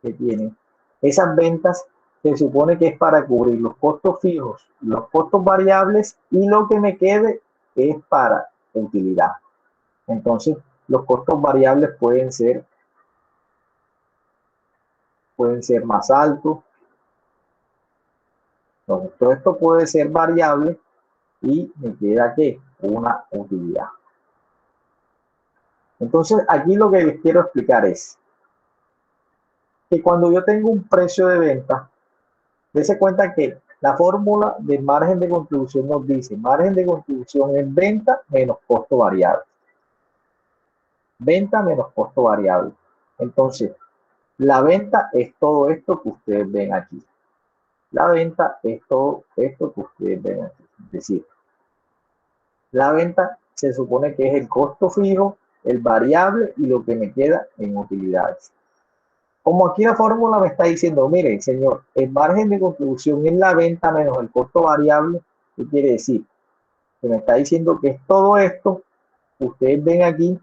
que tienen, esas ventas se supone que es para cubrir los costos fijos, los costos variables y lo que me quede es para utilidad. Entonces, los costos variables pueden ser más altos. Entonces, todo esto puede ser variable y me queda ¿qué? Una utilidad. Entonces, aquí lo que les quiero explicar es que cuando yo tengo un precio de venta, dése cuenta que la fórmula de margen de contribución nos dice, margen de contribución es venta menos costo variable. Venta menos costo variable. Entonces, la venta es todo esto que ustedes ven aquí. La venta es todo esto que ustedes ven aquí. Es decir, la venta se supone que es el costo fijo, el variable y lo que me queda en utilidades. Como aquí la fórmula me está diciendo, mire, señor, el margen de contribución es la venta menos el costo variable, ¿qué quiere decir? Que me está diciendo que es todo esto, ustedes ven aquí,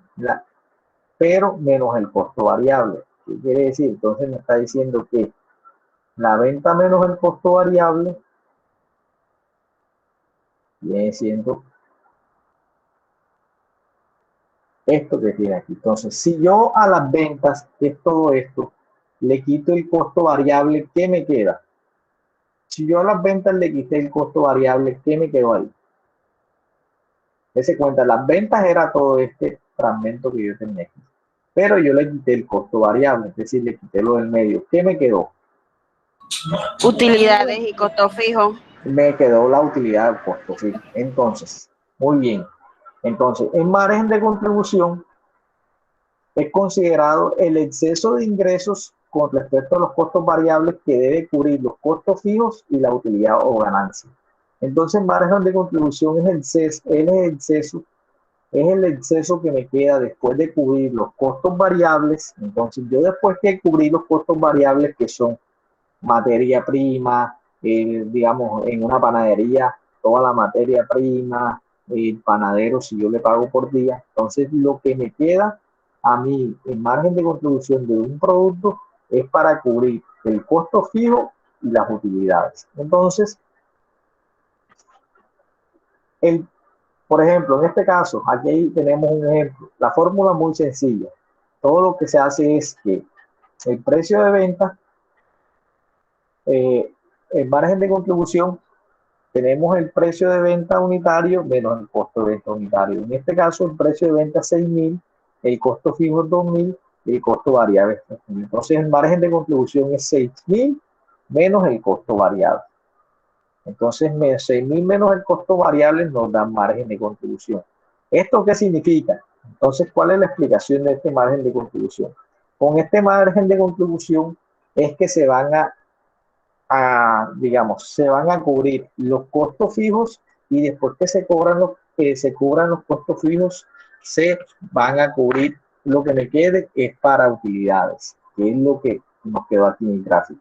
pero menos el costo variable. ¿Qué quiere decir? Entonces me está diciendo que la venta menos el costo variable viene siendo esto que tiene aquí. Entonces, si yo a las ventas, que es todo esto, le quito el costo variable, ¿qué me queda? Si yo a las ventas le quité el costo variable, ¿qué me quedó ahí? Dese cuenta, las ventas era todo este fragmento que yo tenía aquí. Pero yo le quité el costo variable, es decir, le quité lo del medio. ¿Qué me quedó? Utilidades y costo fijo. Me quedó la utilidad del costo fijo. Entonces, muy bien. Entonces, el margen de contribución es considerado el exceso de ingresos con respecto a los costos variables que debe cubrir los costos fijos y la utilidad o ganancia. Entonces, margen de contribución es el exceso que me queda después de cubrir los costos variables. Entonces, yo después que cubrí los costos variables, que son materia prima, digamos, en una panadería, toda la materia prima, el panadero, si yo le pago por día, entonces lo que me queda a mí en margen de contribución de un producto es para cubrir el costo fijo y las utilidades. Entonces, por ejemplo, en este caso, aquí tenemos un ejemplo. La fórmula es muy sencilla. Todo lo que se hace es que el precio de venta, el margen de contribución, tenemos el precio de venta unitario menos el costo de venta unitario. En este caso, el precio de venta es 6.000, el costo fijo es 2.000 y el costo variable es 3.000. Entonces, el margen de contribución es 6.000 menos el costo variable. Entonces, 6.000 menos el costo variable nos da margen de contribución. ¿Esto qué significa? Entonces, ¿cuál es la explicación de este margen de contribución? Con este margen de contribución es que se van se van a cubrir los costos fijos y después que se cubran los costos fijos, se van a cubrir lo que me quede es para utilidades, que es lo que nos quedó aquí en el gráfico.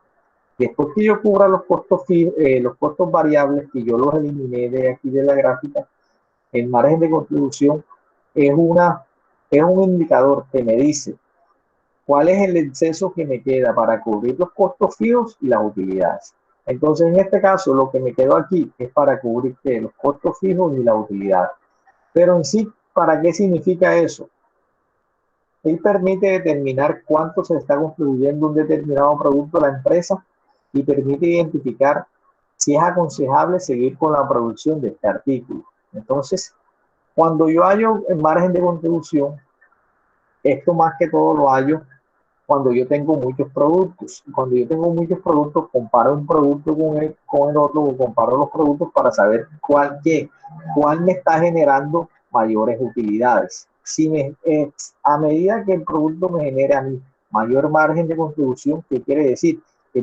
Después que yo cubra los costos variables, que yo los eliminé de aquí de la gráfica, el margen de contribución es un indicador que me dice cuál es el exceso que me queda para cubrir los costos fijos y las utilidades. Entonces, en este caso, lo que me quedó aquí es para cubrir los costos fijos y las utilidades. Pero en sí, ¿para qué significa eso? Él permite determinar cuánto se está contribuyendo un determinado producto a la empresa y permite identificar si es aconsejable seguir con la producción de este artículo. Entonces, cuando yo hallo el margen de contribución, esto más que todo lo hallo cuando yo tengo muchos productos. Cuando yo tengo muchos productos, comparo un producto con el otro, o comparo los productos para saber cuál me está generando mayores utilidades. A medida que el producto me genere a mí mayor margen de contribución, ¿qué quiere decir? Que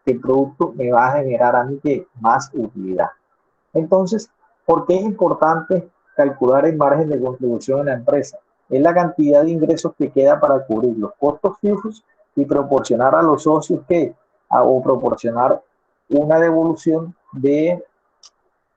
el producto me va a generar a mí más utilidad. Entonces, ¿por qué es importante calcular el margen de contribución en la empresa? Es la cantidad de ingresos que queda para cubrir los costos fijos y proporcionar a los socios o proporcionar una devolución de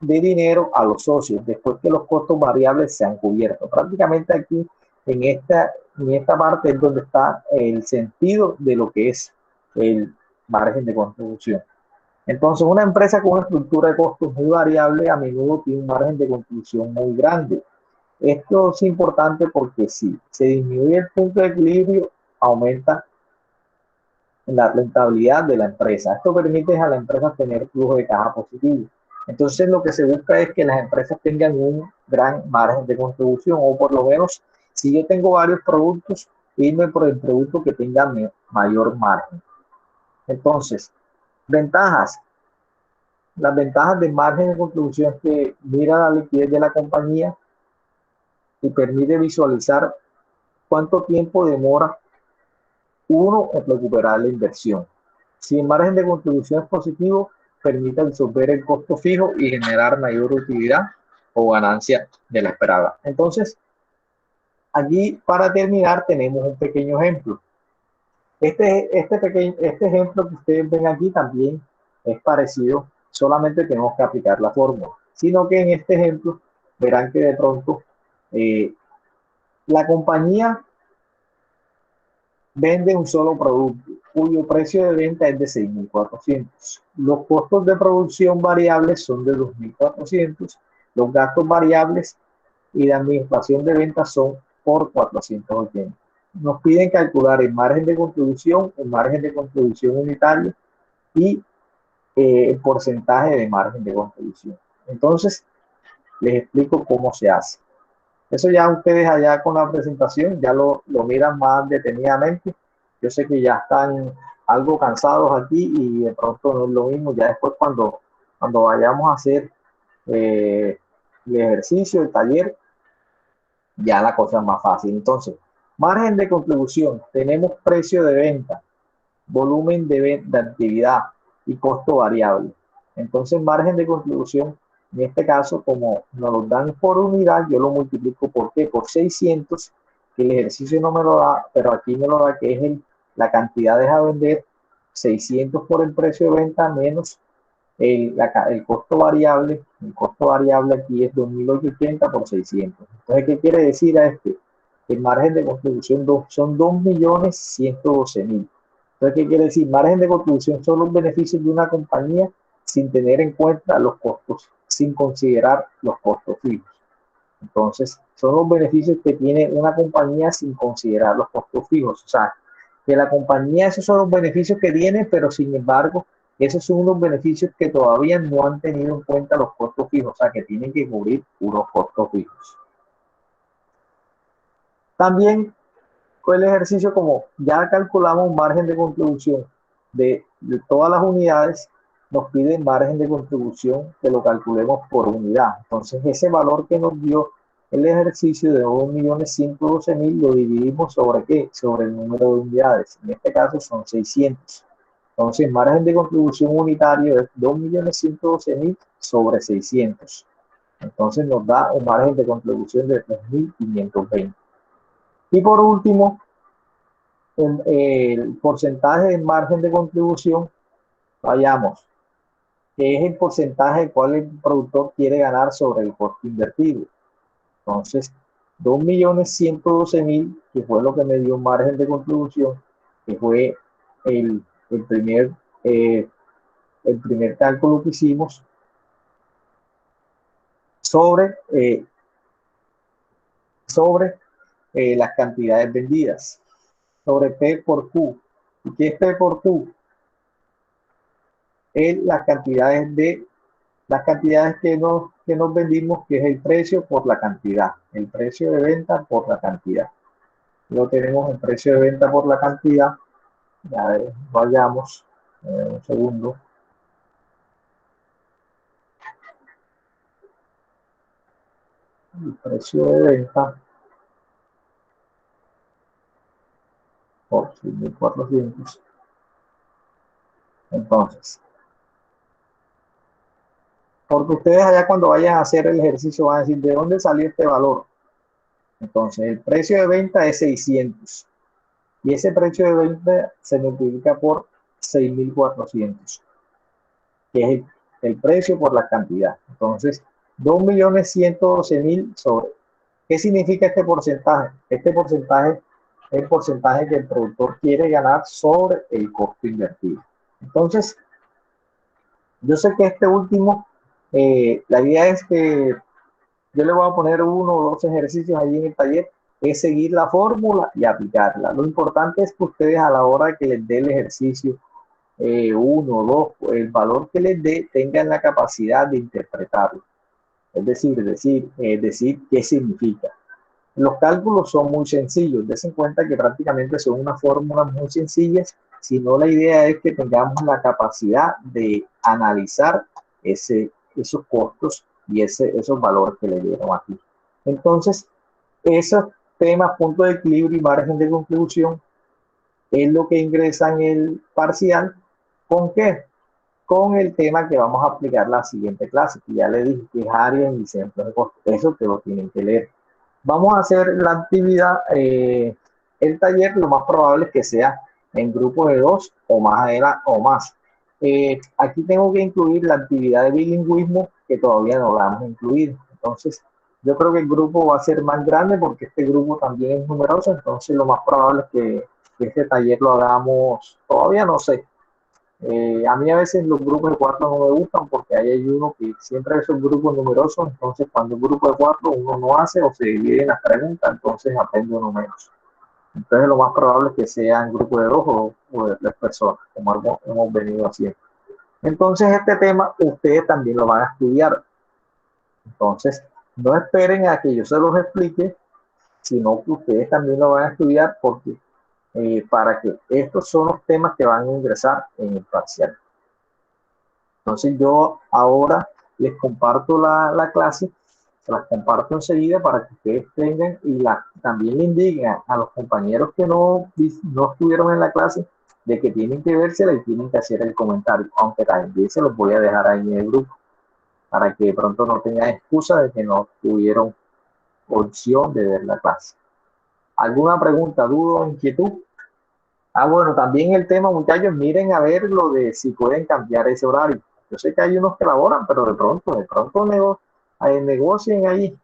dinero a los socios después que los costos variables se han cubierto. Prácticamente aquí en esta parte es donde está el sentido de lo que es el margen de contribución. Entonces, una empresa con una estructura de costos muy variable a menudo tiene un margen de contribución muy grande. Esto es importante porque si se disminuye el punto de equilibrio, aumenta la rentabilidad de la empresa. Esto permite a la empresa tener flujo de caja positivo. Entonces, lo que se busca es que las empresas tengan un gran margen de contribución, o por lo menos, si yo tengo varios productos, irme por el producto que tenga mayor margen. Entonces, ventajas. Las ventajas del margen de contribución es que mira la liquidez de la compañía y permite visualizar cuánto tiempo demora uno en recuperar la inversión. Si el margen de contribución es positivo, permite absorber el costo fijo y generar mayor utilidad o ganancia de la esperada. Entonces, aquí para terminar tenemos un pequeño ejemplo. Este ejemplo que ustedes ven aquí también es parecido, solamente tenemos que aplicar la fórmula. Sino que en este ejemplo verán que de pronto la compañía vende un solo producto cuyo precio de venta es de 6.400. Los costos de producción variables son de 2.400. Los gastos variables y la administración de ventas son por 480. Nos piden calcular el margen de contribución unitario y el porcentaje de margen de contribución. Entonces, les explico cómo se hace. Eso ya ustedes allá con la presentación ya lo miran más detenidamente. Yo sé que ya están algo cansados aquí y de pronto no es lo mismo. Ya después cuando vayamos a hacer el ejercicio, el taller, ya la cosa es más fácil. Entonces, margen de contribución. Tenemos precio de venta, volumen de actividad y costo variable. Entonces, margen de contribución En este caso, como nos lo dan por unidad, yo lo multiplico ¿por qué? Por 600, que el ejercicio no me lo da, pero aquí me lo da, que es la cantidad de a vender, 600 por el precio de venta menos el costo variable. El costo variable aquí es 2.880 por 600. Entonces, ¿qué quiere decir a este? El margen de contribución son 2.112.000. Entonces, ¿qué quiere decir? Margen de contribución son los beneficios de una compañía sin tener en cuenta los costos, sin considerar los costos fijos. Entonces, son los beneficios que tiene una compañía sin considerar los costos fijos. O sea, que la compañía, esos son los beneficios que tiene, pero sin embargo, esos son unos beneficios que todavía no han tenido en cuenta los costos fijos, o sea, que tienen que cubrir unos costos fijos. También con el ejercicio, como ya calculamos un margen de contribución de todas las unidades, nos piden margen de contribución que lo calculemos por unidad. Entonces, ese valor que nos dio el ejercicio de 2.112.000 lo dividimos sobre ¿qué? Sobre el número de unidades. En este caso son 600. Entonces, margen de contribución unitario es 2.112.000 sobre 600. Entonces, nos da un margen de contribución de 3.520. Y por último, el porcentaje de margen de contribución, vayamos, que es el porcentaje de cuál el productor quiere ganar sobre el costo invertido. Entonces, 2.112.000, que fue lo que me dio un margen de contribución, que fue el primer cálculo que hicimos sobre las cantidades vendidas, sobre P por Q. ¿Y qué es P por Q? Es las cantidades que nos vendimos, que es el precio por la cantidad, el precio de venta por la cantidad. Lo tenemos el precio de venta por la cantidad. Ya vayamos, un segundo. El precio de venta por 6.400. Entonces, porque ustedes allá cuando vayan a hacer el ejercicio van a decir, ¿de dónde salió este valor? Entonces, el precio de venta es 600. Y ese precio de venta se multiplica por 6.400, que es el precio por la cantidad. Entonces, 2.112.000 sobre. ¿Qué significa este porcentaje? Este porcentaje es el porcentaje que el productor quiere ganar sobre el costo invertido. Entonces, yo sé que este último, la idea es que yo le voy a poner 1 o 2 ejercicios allí en el taller, es seguir la fórmula y aplicarla. Lo importante es que ustedes a la hora que les dé el ejercicio 1 o 2, el valor que les dé, tengan la capacidad de interpretarlo. Es decir qué significa. Los cálculos son muy sencillos. Desen cuenta que prácticamente son unas fórmulas muy sencillas, sino la idea es que tengamos la capacidad de analizar esos costos y esos valores que le dieron aquí. Entonces, esos temas, punto de equilibrio y margen de contribución, es lo que ingresa en el parcial. ¿Con qué? Con el tema que vamos a aplicar la siguiente clase, que ya le dije que es área en ejemplos de costo. Eso te lo tienen que leer. Vamos a hacer la actividad, el taller, lo más probable es que sea en grupos de 2 o más. Aquí tengo que incluir la actividad de bilingüismo, que todavía no la vamos a incluir. Entonces, yo creo que el grupo va a ser más grande porque este grupo también es numeroso. Entonces, lo más probable es que este taller lo hagamos, todavía no sé. A mí a veces los grupos de 4 no me gustan porque ahí hay uno que siempre esos grupos numerosos, entonces cuando un grupo de 4 uno no hace o se divide en las preguntas, entonces aprende uno menos. Entonces lo más probable es que sea en grupo de 2 o de 3 personas, como hemos venido haciendo. Entonces este tema ustedes también lo van a estudiar. Entonces no esperen a que yo se los explique, sino que ustedes también lo van a estudiar porque para que estos son los temas que van a ingresar en el parcial. Entonces yo ahora les comparto la clase, se las comparto enseguida para que ustedes tengan y también le indiquen a los compañeros que no estuvieron en la clase de que tienen que vérsela y tienen que hacer el comentario, aunque también se los voy a dejar ahí en el grupo. para que de pronto no tengan excusa de que no tuvieron opción de ver la clase. ¿Alguna pregunta, duda o inquietud? Bueno, también el tema, muchachos, miren a ver lo de si pueden cambiar ese horario. Yo sé que hay unos que laboran, pero de pronto negocien ahí.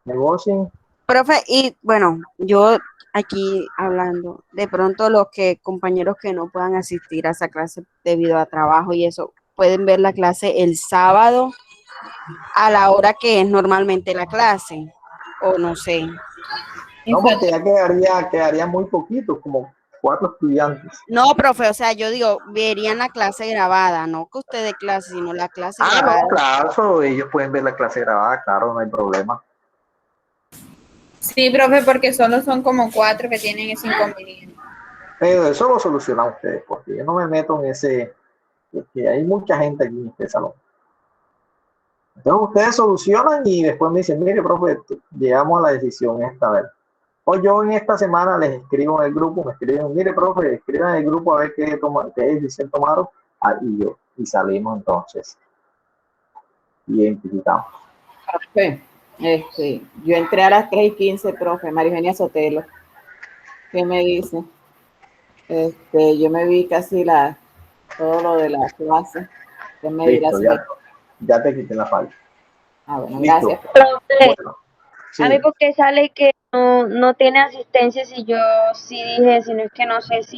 Negocien. Profe, y bueno, yo aquí hablando, de pronto los compañeros que no puedan asistir a esa clase debido a trabajo y eso, pueden ver la clase el sábado a la hora que es normalmente la clase, o no sé. No, porque ya quedaría muy poquito, como 4 estudiantes. No, profe, o sea, yo digo, verían la clase grabada, no que usted dé clase, sino la clase grabada. No, claro, ellos pueden ver la clase grabada, claro, no hay problema. Sí, profe, porque solo son como 4 que tienen ese inconveniente. Pero eso lo solucionan ustedes, porque yo no me meto en ese, porque hay mucha gente aquí en este salón. Entonces ustedes solucionan y después me dicen, mire, profe, llegamos a la decisión esta vez. O yo en esta semana les escribo en el grupo, me escriben, mire, profe, escriban en el grupo a ver qué decisión tomaron, y salimos entonces. Identificamos. Profe, yo entré a las 3:15, profe, María Eugenia Sotelo. ¿Qué me dice? Yo me vi casi todo lo de la clase. ¿Qué me dirá? Ya te quité la falta. Bueno, gracias. Profe, Sí. a mí porque sale que no tiene asistencia si yo sí dije, sino es que no sé si